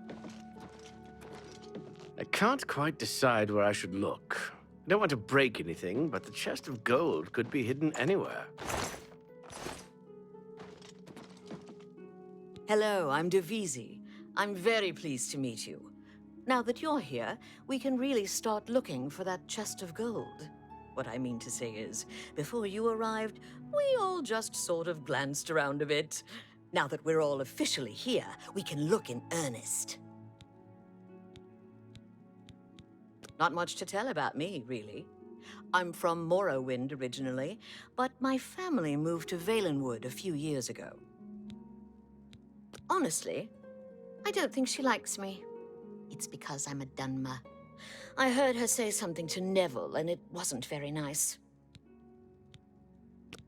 I can't quite decide where I should look. I don't want to break anything, but the chest of gold could be hidden anywhere. Hello, I'm Devisi. I'm very pleased to meet you. Now that you're here, we can really start looking for that chest of gold. What I mean to say is, before you arrived, we all just sort of glanced around a bit. Now that we're all officially here, we can look in earnest. Not much to tell about me, really. I'm from Morrowind originally, but my family moved to Valenwood a few years ago. Honestly, I don't think she likes me. It's because I'm a Dunmer. I heard her say something to Neville, and it wasn't very nice.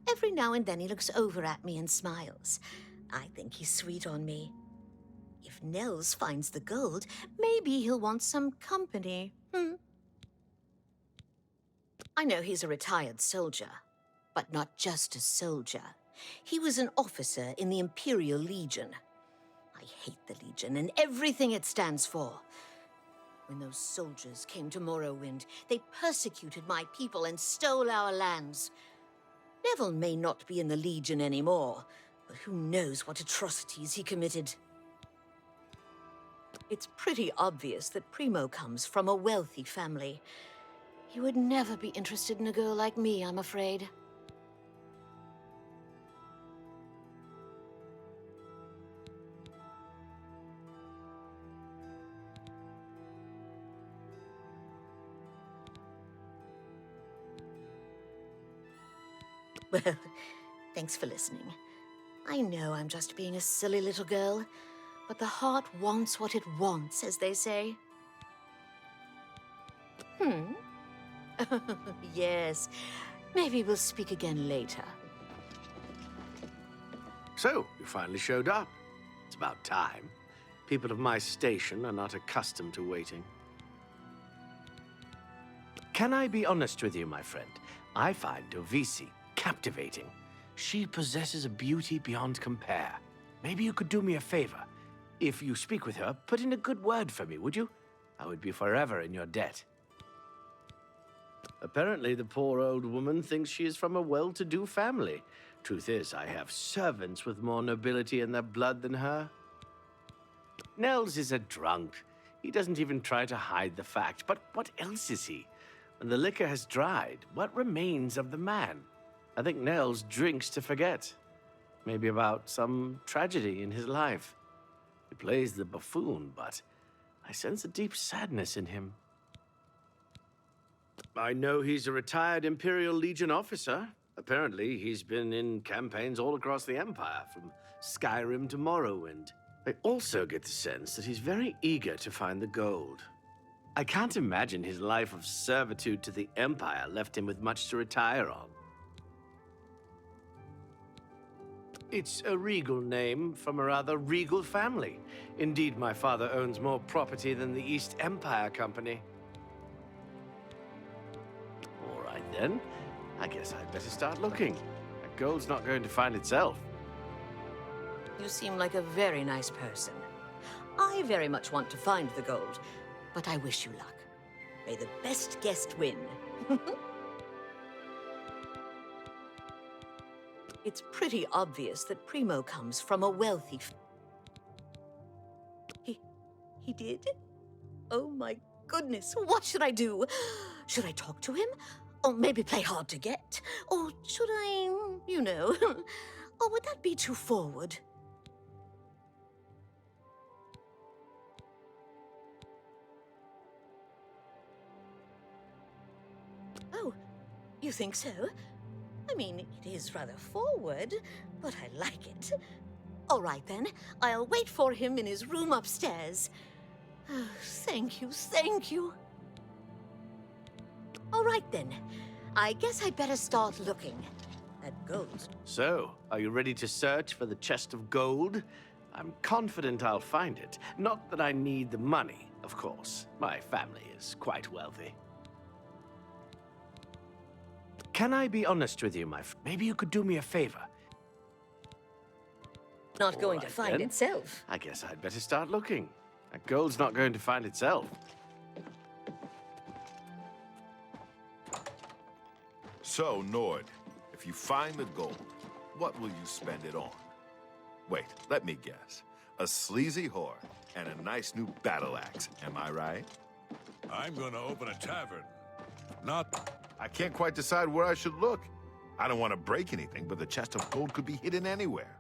Every now and then he looks over at me and smiles. I think he's sweet on me. If Nels finds the gold, maybe he'll want some company. I know he's a retired soldier, but not just a soldier. He was an officer in the Imperial Legion. I hate the Legion and everything it stands for. When those soldiers came to Morrowind, they persecuted my people and stole our lands. Neville may not be in the Legion anymore, but who knows what atrocities he committed. It's pretty obvious that Primo comes from a wealthy family. He would never be interested in a girl like me, I'm afraid. Well, thanks for listening. I know I'm just being a silly little girl, but the heart wants what it wants, as they say. Yes, maybe we'll speak again later. So, you finally showed up. It's about time. People of my station are not accustomed to waiting. Can I be honest with you, my friend? I find Devisi captivating. She possesses a beauty beyond compare. Maybe you could do me a favor. If you speak with her, put in a good word for me, would you? I would be forever in your debt. Apparently, the poor old woman thinks she is from a well-to-do family. Truth is, I have servants with more nobility in their blood than her. Nels is a drunk. He doesn't even try to hide the fact. But what else is he? When the liquor has dried, what remains of the man? I think Nels drinks to forget. Maybe about some tragedy in his life. He plays the buffoon, but I sense a deep sadness in him. I know he's a retired Imperial Legion officer. Apparently, he's been in campaigns all across the Empire, from Skyrim to Morrowind. I also get the sense that he's very eager to find the gold. I can't imagine his life of servitude to the Empire left him with much to retire on. It's a regal name from a rather regal family. Indeed, my father owns more property than the East Empire Company. All right, then. I guess I'd better start looking. That gold's not going to find itself. You seem like a very nice person. I very much want to find the gold, but I wish you luck. May the best guest win. It's pretty obvious that Primo comes from a wealthy... He did? Oh my goodness, what should I do? Should I talk to him? Or maybe play hard to get? Or should I, you know... Or would that be too forward? Oh, you think so? I mean, it is rather forward, but I like it. All right, then. I'll wait for him in his room upstairs. Oh, thank you, thank you. All right, then. I guess I'd better start looking at gold. So, are you ready to search for the chest of gold? I'm confident I'll find it. Not that I need the money, of course. My family is quite wealthy. Can I be honest with you, my friend? Maybe you could do me a favor. Not going to find itself. I guess I'd better start looking. That gold's not going to find itself. So, Nord, if you find the gold, what will you spend it on? Wait, let me guess. A sleazy whore and a nice new battle axe, am I right? I'm gonna open a tavern. Not... I can't quite decide where I should look. I don't want to break anything, but the chest of gold could be hidden anywhere.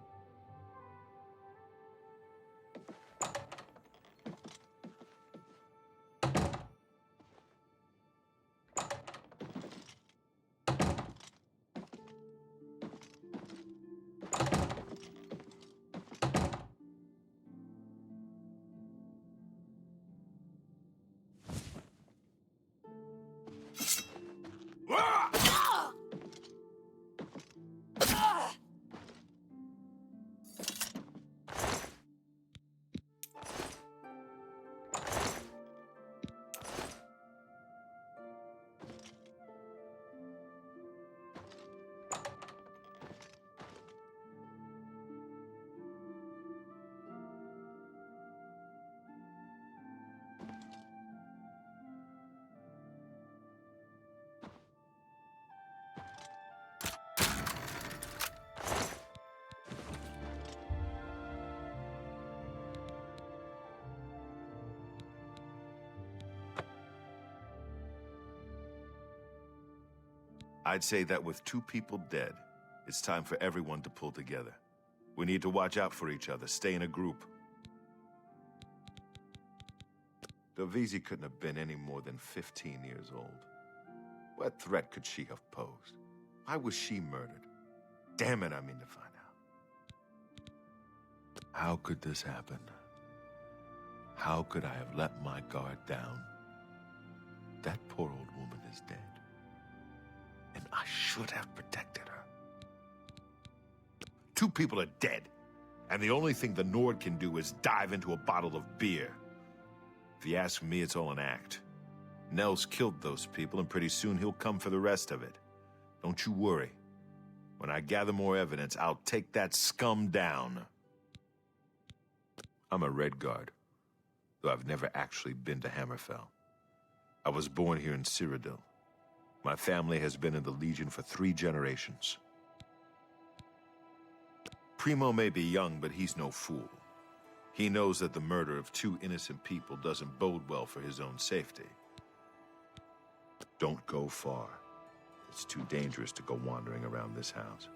I'd say that with 2 people dead, it's time for everyone to pull together. We need to watch out for each other, stay in a group. Dovizi couldn't have been any more than 15 years old. What threat could she have posed? Why was she murdered? Damn it, I mean to find out. How could this happen? How could I have let my guard down? That poor old woman is dead. And I should have protected her. 2 people are dead, and the only thing the Nord can do is dive into a bottle of beer. If you ask me, it's all an act. Nels killed those people, and pretty soon he'll come for the rest of it. Don't you worry. When I gather more evidence, I'll take that scum down. I'm a Red Guard, though I've never actually been to Hammerfell. I was born here in Cyrodiil. My family has been in the Legion for 3 generations. Primo may be young, but he's no fool. He knows that the murder of 2 innocent people doesn't bode well for his own safety. Don't go far. It's too dangerous to go wandering around this house.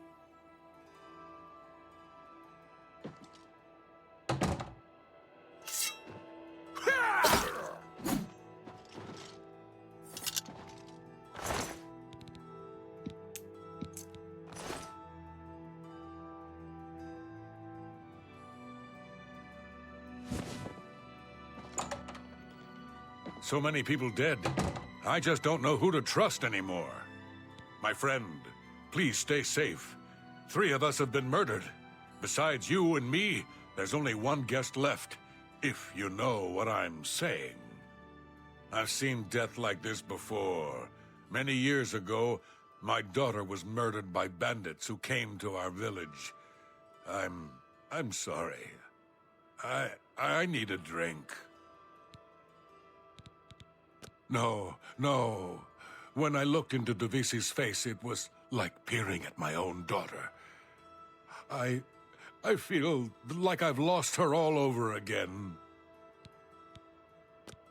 So many people dead. I just don't know who to trust anymore. My friend, please stay safe. 3 of us have been murdered. Besides you and me, there's only one guest left, if you know what I'm saying. I've seen death like this before. Many years ago, my daughter was murdered by bandits who came to our village. I'm sorry. I need a drink. No. When I looked into Devisi's face, it was like peering at my own daughter. I feel like I've lost her all over again.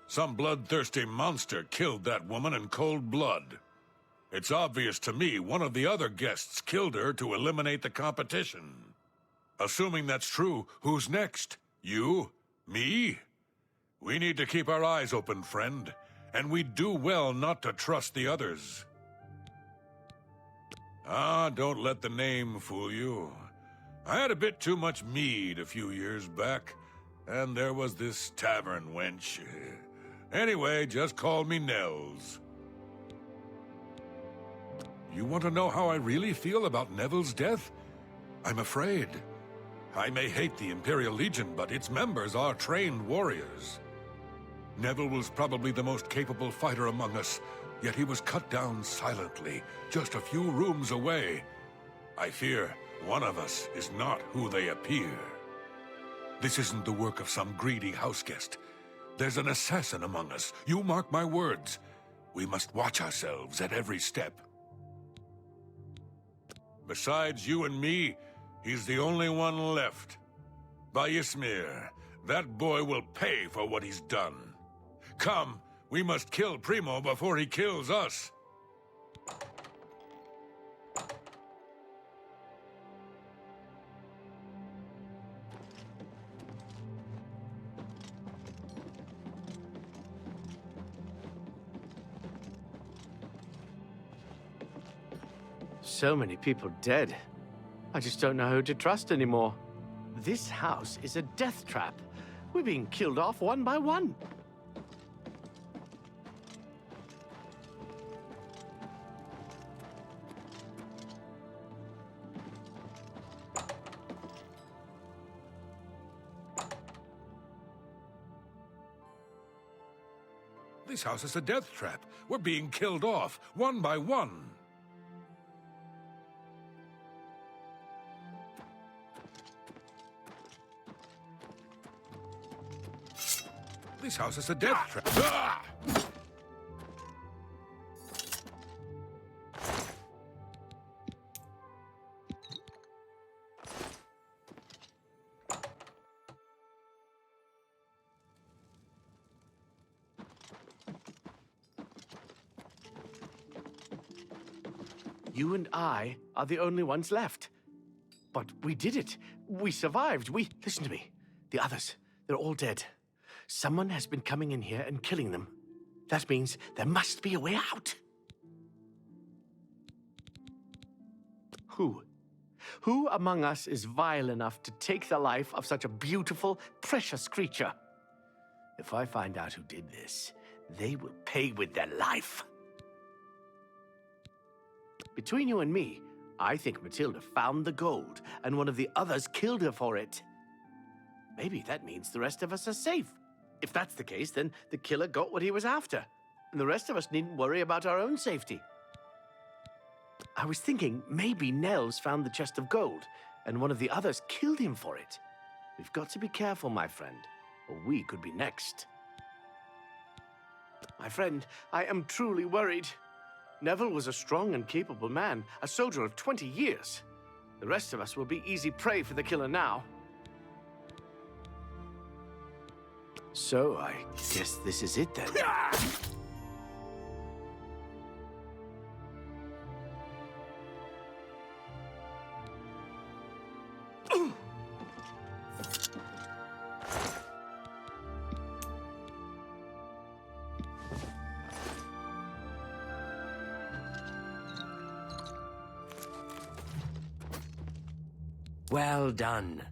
Some bloodthirsty monster killed that woman in cold blood. It's obvious to me one of the other guests killed her to eliminate the competition. Assuming that's true, who's next? You? Me? We need to keep our eyes open, friend. And we'd do well not to trust the others. Don't let the name fool you. I had a bit too much mead a few years back, and there was this tavern wench. Anyway, just call me Nels. You want to know how I really feel about Neville's death? I'm afraid. I may hate the Imperial Legion, but its members are trained warriors. Neville was probably the most capable fighter among us, yet he was cut down silently, just a few rooms away. I fear one of us is not who they appear. This isn't the work of some greedy houseguest. There's an assassin among us. You mark my words. We must watch ourselves at every step. Besides you and me, he's the only one left. By Ysmir, that boy will pay for what he's done. Come, we must kill Primo before he kills us. So many people dead. I just don't know who to trust anymore. This house is a death trap. We're being killed off one by one. This house is a death trap. We're being killed off, one by one. This house is a death trap. Ah! You and I are the only ones left. But we did it. We survived. Listen to me. The others, they're all dead. Someone has been coming in here and killing them. That means there must be a way out. Who? Who among us is vile enough to take the life of such a beautiful, precious creature? If I find out who did this, they will pay with their life. Between you and me, I think Matilda found the gold, and one of the others killed her for it. Maybe that means the rest of us are safe. If that's the case, then the killer got what he was after, and the rest of us needn't worry about our own safety. I was thinking maybe Nels found the chest of gold, and one of the others killed him for it. We've got to be careful, my friend, or we could be next. My friend, I am truly worried. Neville was a strong and capable man, a soldier of 20 years. The rest of us will be easy prey for the killer now. So, I guess this is it then. Well done.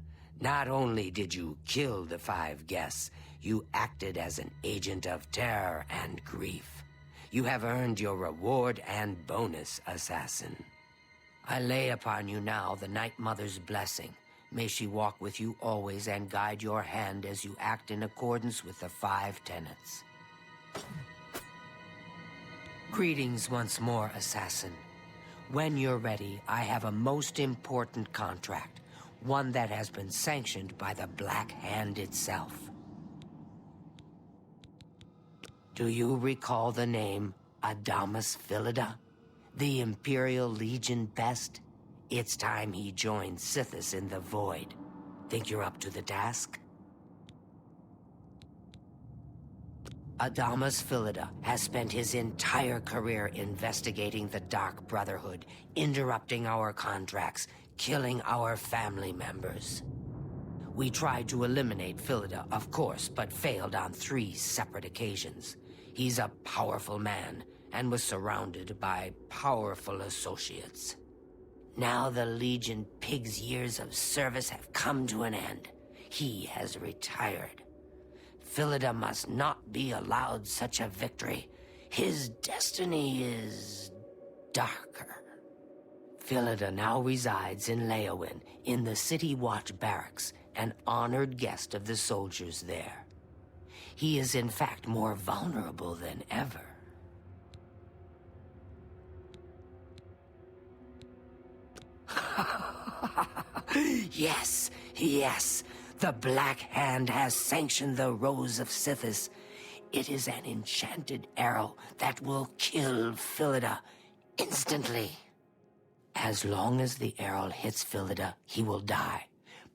Not only did you kill the 5 guests, you acted as an agent of terror and grief. You have earned your reward and bonus, assassin. I lay upon you now the Night Mother's blessing. May she walk with you always and guide your hand as you act in accordance with the 5 tenets. Greetings once more, Assassin. When you're ready, I have a most important contract, one that has been sanctioned by the Black Hand itself. Do you recall the name Adamus Philida? The Imperial Legion best? It's time he joined Sithis in the Void. Think you're up to the task? Adamus Philida has spent his entire career investigating the Dark Brotherhood, interrupting our contracts, killing our family members. We tried to eliminate Philida, of course, but failed on 3 separate occasions. He's a powerful man, and was surrounded by powerful associates. Now the Legion Pig's years of service have come to an end. He has retired. Philida must not be allowed such a victory. His destiny is darker. Philida now resides in Leowin, in the City Watch Barracks, an honored guest of the soldiers there. He is in fact more vulnerable than ever. Yes, yes. The Black Hand has sanctioned the Rose of Sithis. It is an enchanted arrow that will kill Philida instantly. As long as the arrow hits Philida, he will die.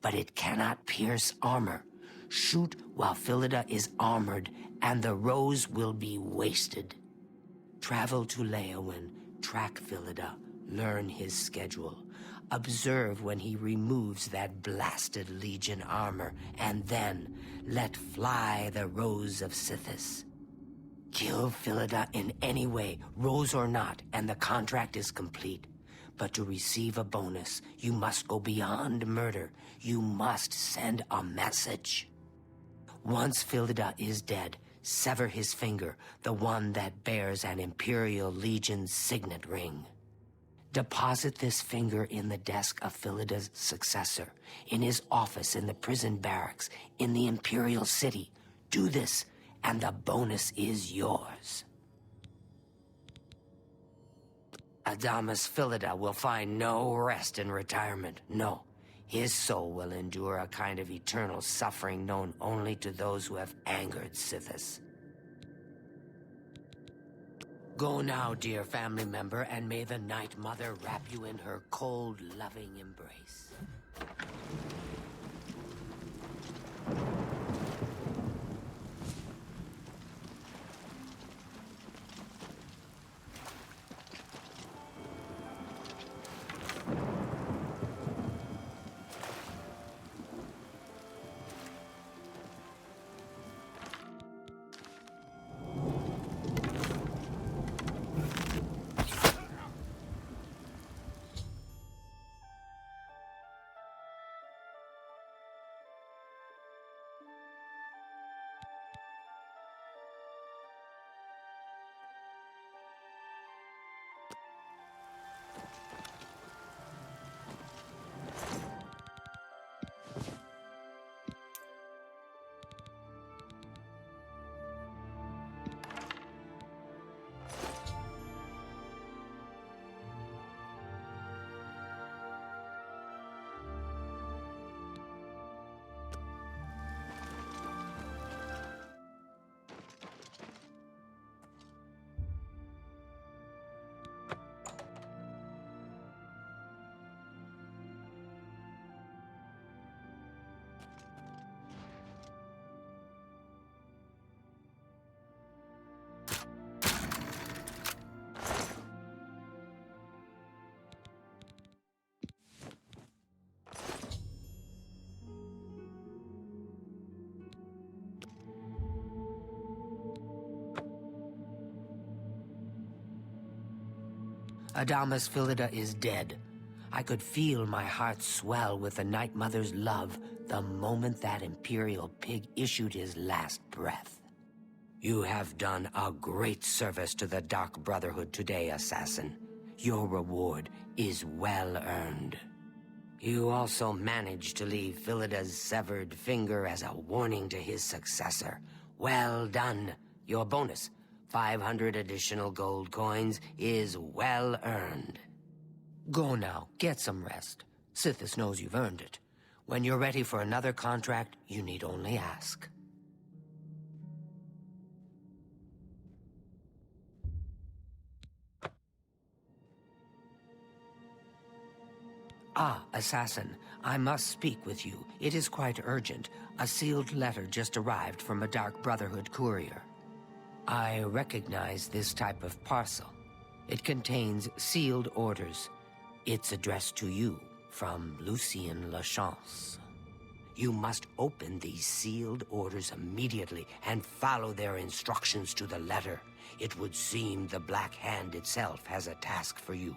But it cannot pierce armor. Shoot while Philida is armored, and the rose will be wasted. Travel to Leowin, track Philida, learn his schedule. Observe when he removes that blasted Legion armor, and then let fly the Rose of Sithis. Kill Philida in any way, rose or not, and the contract is complete. But to receive a bonus, you must go beyond murder. You must send a message. Once Philida is dead, sever his finger, the one that bears an Imperial Legion signet ring. Deposit this finger in the desk of Philida's successor, in his office in the prison barracks, in the Imperial City. Do this, and the bonus is yours. Adamus Philida will find no rest in retirement. No, his soul will endure a kind of eternal suffering known only to those who have angered Sithis. Go now, dear family member, and may the Night Mother wrap you in her cold, loving embrace. Adamus Philida is dead. I could feel my heart swell with the Night Mother's love the moment that Imperial Pig issued his last breath. You have done a great service to the Dark Brotherhood today, Assassin. Your reward is well earned. You also managed to leave Philida's severed finger as a warning to his successor. Well done. Your bonus, 500 additional gold coins, is well earned. Go now, get some rest. Sithis knows you've earned it. When you're ready for another contract, you need only ask. Ah, Assassin, I must speak with you. It is quite urgent. A sealed letter just arrived from a Dark Brotherhood courier. I recognize this type of parcel. It contains sealed orders. It's addressed to you from Lucien Lachance. You must open these sealed orders immediately and follow their instructions to the letter. It would seem the Black Hand itself has a task for you.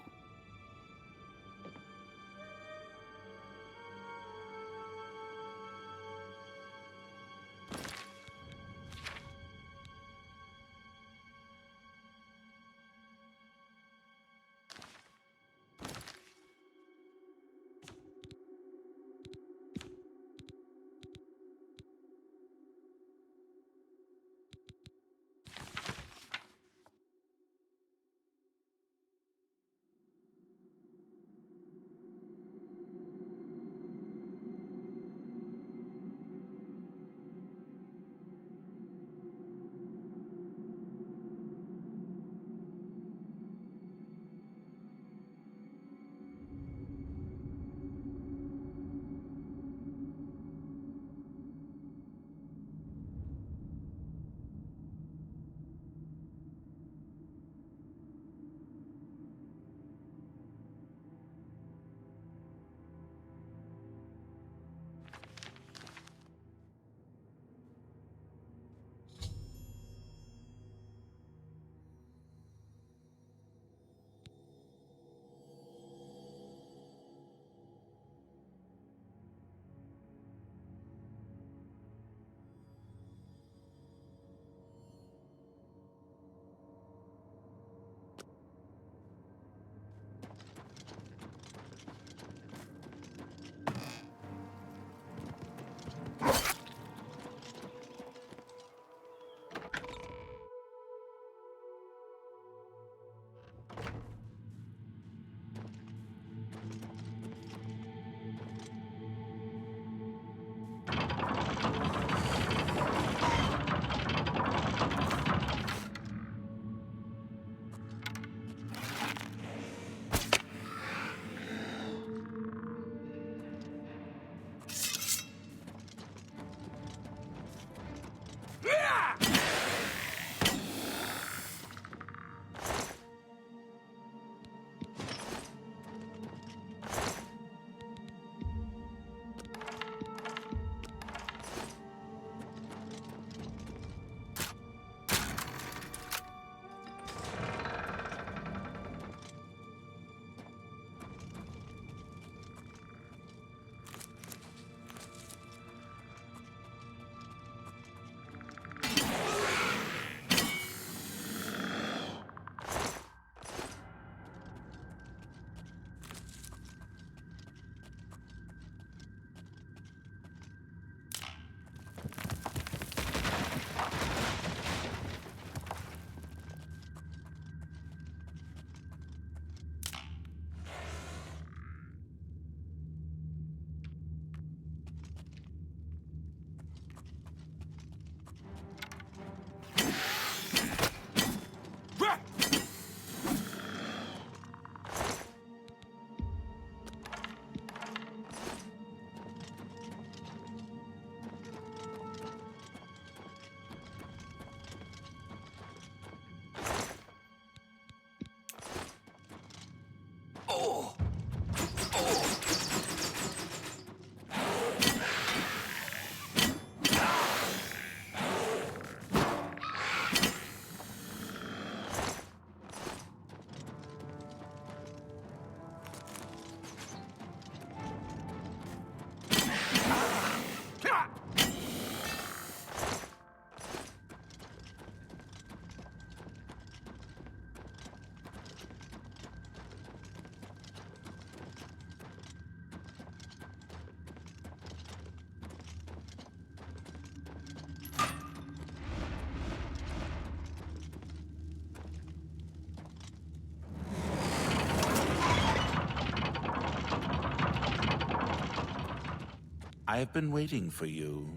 I have been waiting for you,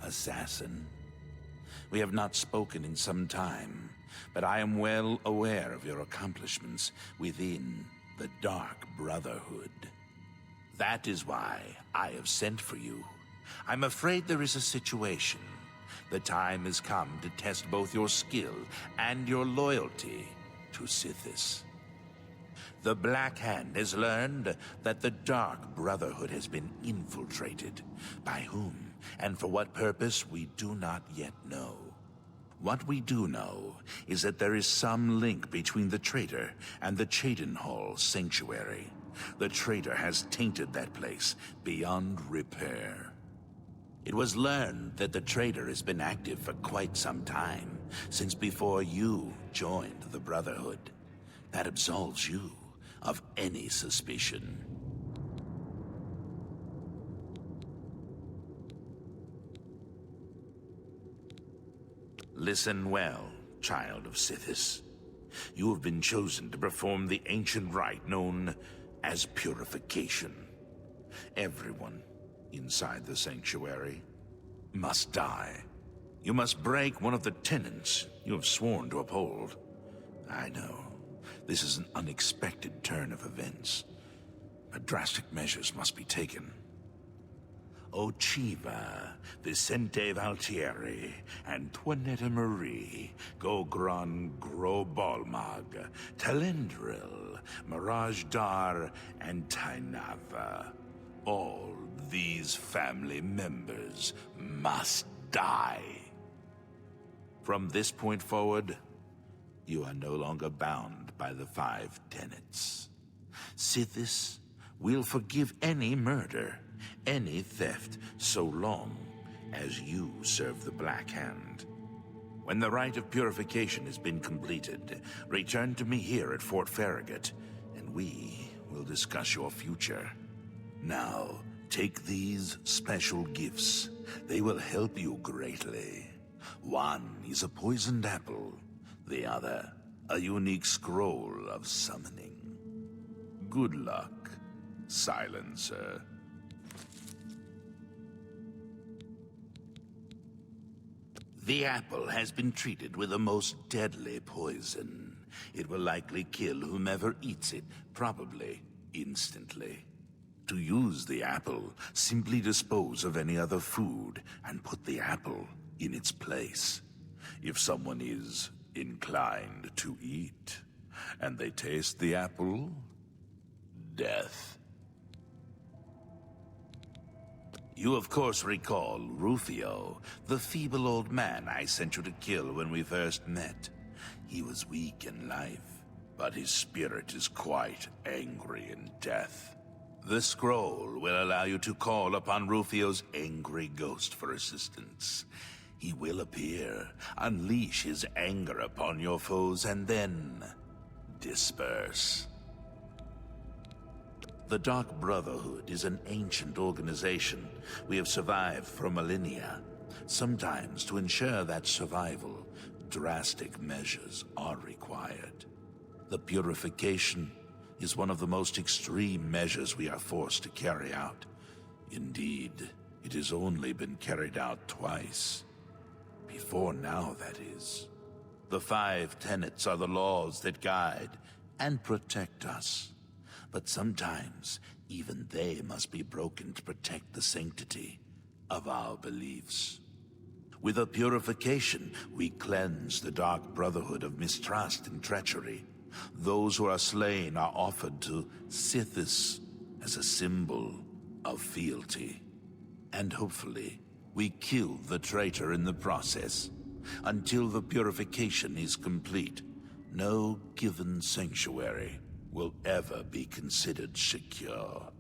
assassin. We have not spoken in some time, but I am well aware of your accomplishments within the Dark Brotherhood. That is why I have sent for you. I'm afraid there is a situation. The time has come to test both your skill and your loyalty to Sithis. The Black Hand has learned that the Dark Brotherhood has been infiltrated. By whom and for what purpose, we do not yet know. What we do know is that there is some link between the traitor and the Cheydinhal Sanctuary. The traitor has tainted that place beyond repair. It was learned that the traitor has been active for quite some time, since before you joined the Brotherhood. That absolves you of any suspicion. Listen well, child of Sithis. You have been chosen to perform the ancient rite known as purification. Everyone inside the sanctuary must die. You must break one of the tenets you have sworn to uphold. I know, this is an unexpected turn of events, but drastic measures must be taken. Ochiva, Vicente Valtieri, Antoinette Marie, Gogron Grobalmag, Talendril, Mirage Dar, and Tainava. All these family members must die. From this point forward, you are no longer bound by the 5 tenets. Sithis will forgive any murder, any theft, so long as you serve the Black Hand. When the rite of purification has been completed, return to me here at Fort Farragut, and we will discuss your future. Now, take these special gifts. They will help you greatly. One is a poisoned apple, the other, a unique scroll of summoning. Good luck, Silencer. The apple has been treated with a most deadly poison. It will likely kill whomever eats it, probably instantly. To use the apple, simply dispose of any other food and put the apple in its place. If someone is inclined to eat, and they taste the apple, death. You of course recall Rufio, the feeble old man I sent you to kill when we first met. He was weak in life, but his spirit is quite angry in death. The scroll will allow you to call upon Rufio's angry ghost for assistance. He will appear, unleash his anger upon your foes, and then disperse. The Dark Brotherhood is an ancient organization. We have survived for millennia. Sometimes, to ensure that survival, drastic measures are required. The purification is one of the most extreme measures we are forced to carry out. Indeed, it has only been carried out twice. Before now, that is. The 5 tenets are the laws that guide and protect us. But sometimes, even they must be broken to protect the sanctity of our beliefs. With a purification, we cleanse the Dark Brotherhood of mistrust and treachery. Those who are slain are offered to Sithis as a symbol of fealty. And hopefully, we kill the traitor in the process. Until the purification is complete, no given sanctuary will ever be considered secure.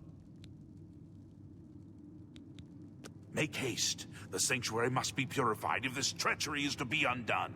Make haste. The sanctuary must be purified if this treachery is to be undone.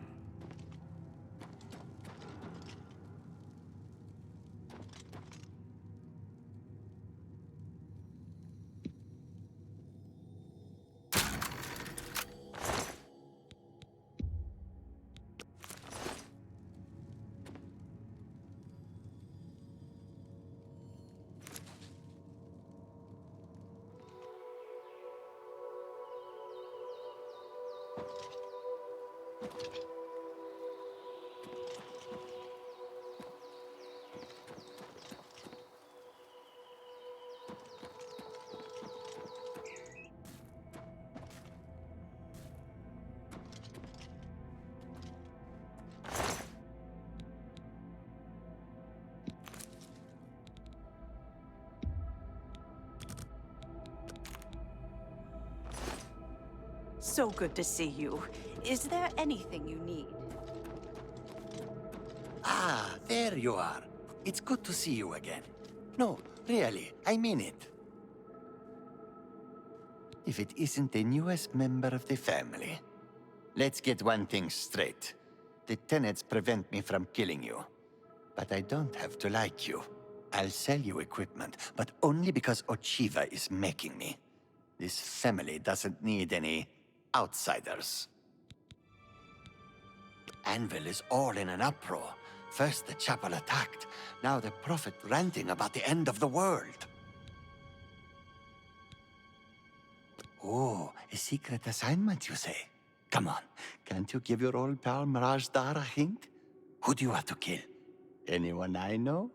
So good to see you. Is there anything you need? Ah, there you are. It's good to see you again. No, really, I mean it. If it isn't the newest member of the family. Let's get one thing straight. The tenets prevent me from killing you. But I don't have to like you. I'll sell you equipment, but only because Ochiva is making me. This family doesn't need any outsiders. Anvil is all in an uproar. First the chapel attacked, now the prophet ranting about the end of the world. Oh, a secret assignment, you say? Come on, can't you give your old pal Mirajdar a hint? Who do you have to kill? Anyone I know?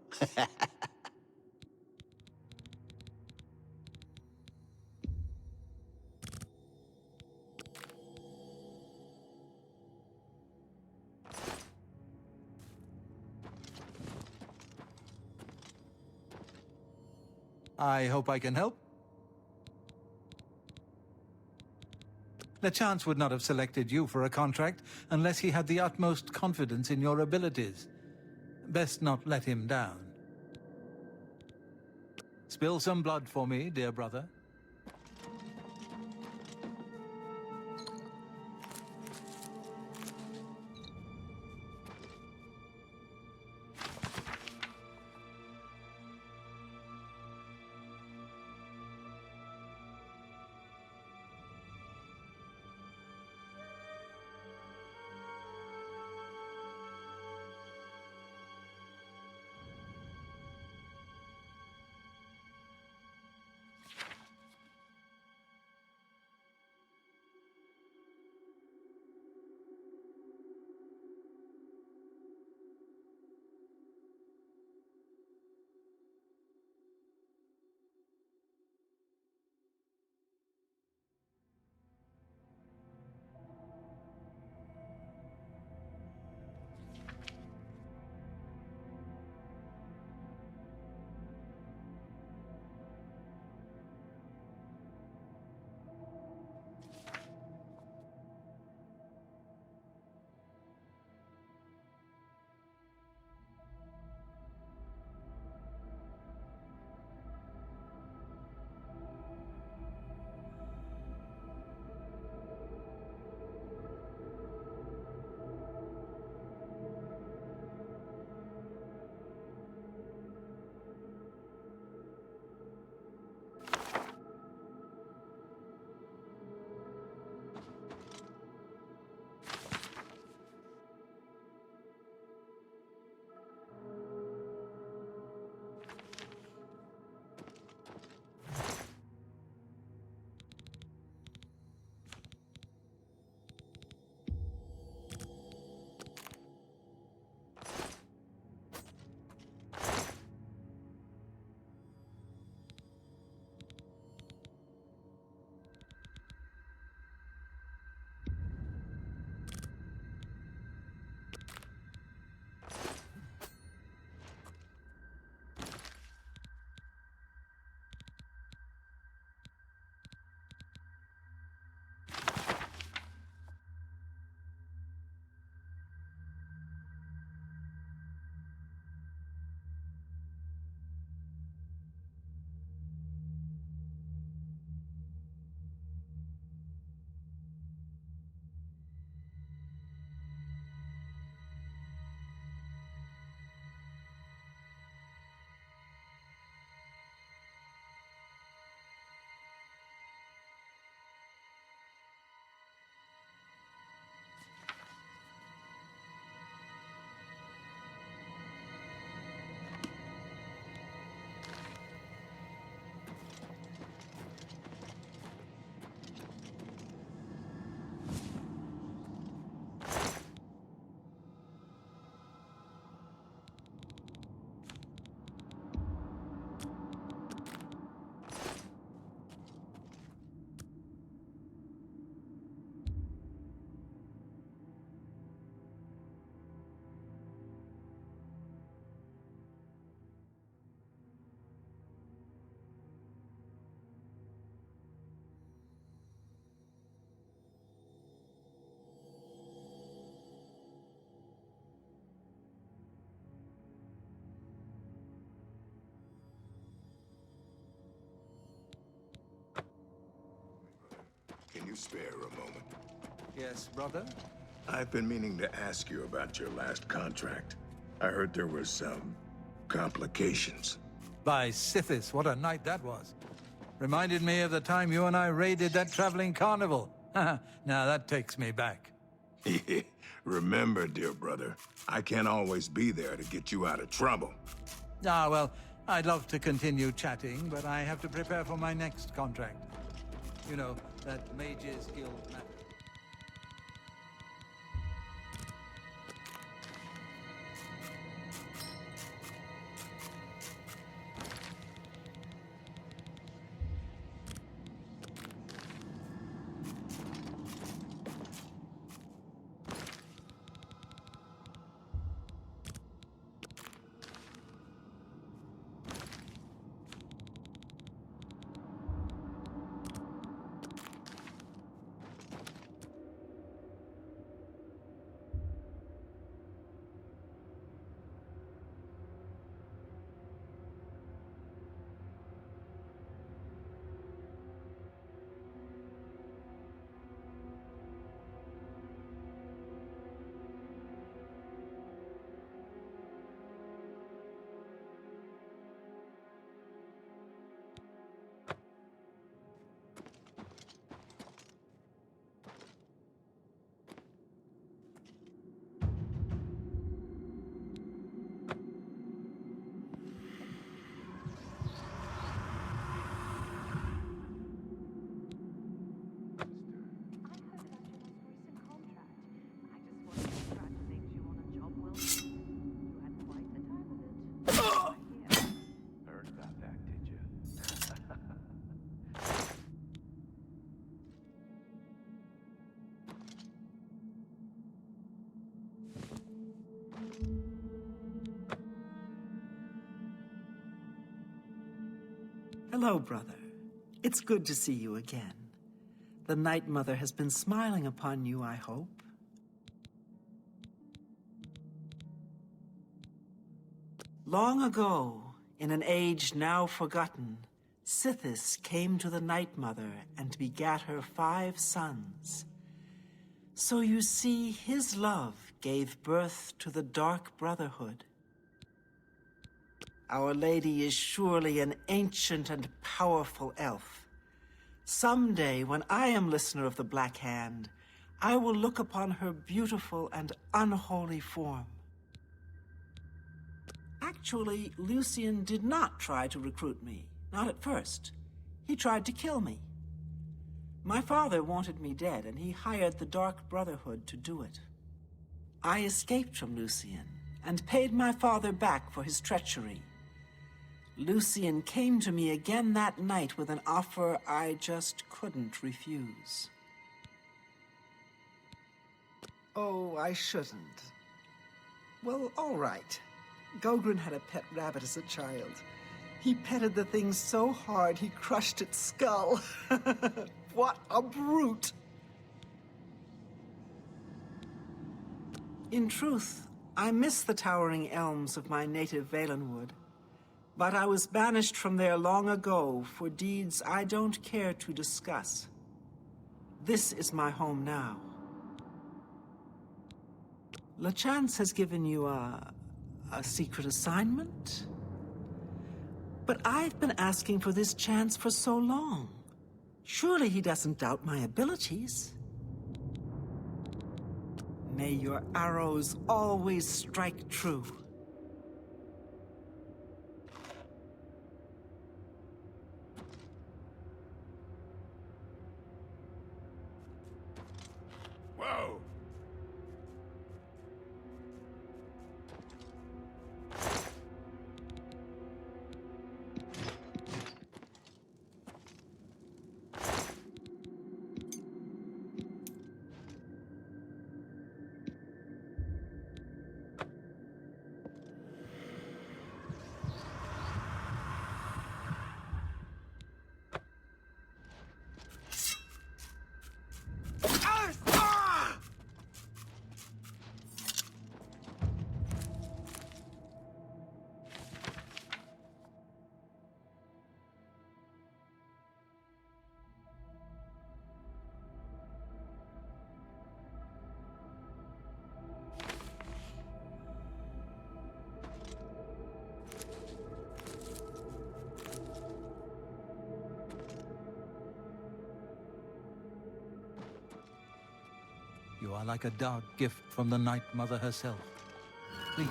I hope I can help. The Chance would not have selected you for a contract unless he had the utmost confidence in your abilities. Best not let him down. Spill some blood for me, dear brother. spare a moment? Yes, brother? I've been meaning to ask you about your last contract. I heard there were some complications. By Sithis, what a night that was. Reminded me of the time you and I raided that traveling carnival. Now that takes me back. Remember, dear brother, I can't always be there to get you out of trouble. Ah, well, I'd love to continue chatting, but I have to prepare for my next contract. You know, that Mages Guild matter. Hello, brother. It's good to see you again. The Night Mother has been smiling upon you, I hope. Long ago, in an age now forgotten, Sithis came to the Night Mother and begat her 5 sons. So you see, his love gave birth to the Dark Brotherhood. Our Lady is surely an ancient and powerful elf. Someday, when I am Listener of the Black Hand, I will look upon her beautiful and unholy form. Actually, Lucian did not try to recruit me, not at first. He tried to kill me. My father wanted me dead, and he hired the Dark Brotherhood to do it. I escaped from Lucian, and paid my father back for his treachery. Lucian came to me again that night with an offer I just couldn't refuse. Oh, I shouldn't. Well, all right. Gogren had a pet rabbit as a child. He petted the thing so hard he crushed its skull. What a brute! In truth, I miss the towering elms of my native Valenwood. But I was banished from there long ago for deeds I don't care to discuss. This is my home now. LeChance has given you a secret assignment? But I've been asking for this chance for so long. Surely he doesn't doubt my abilities. May your arrows always strike true. Whoa! are like a dark gift from the Night Mother herself. Please,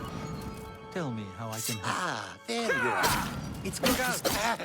tell me how I can help. Ah, there you are. It's good to start.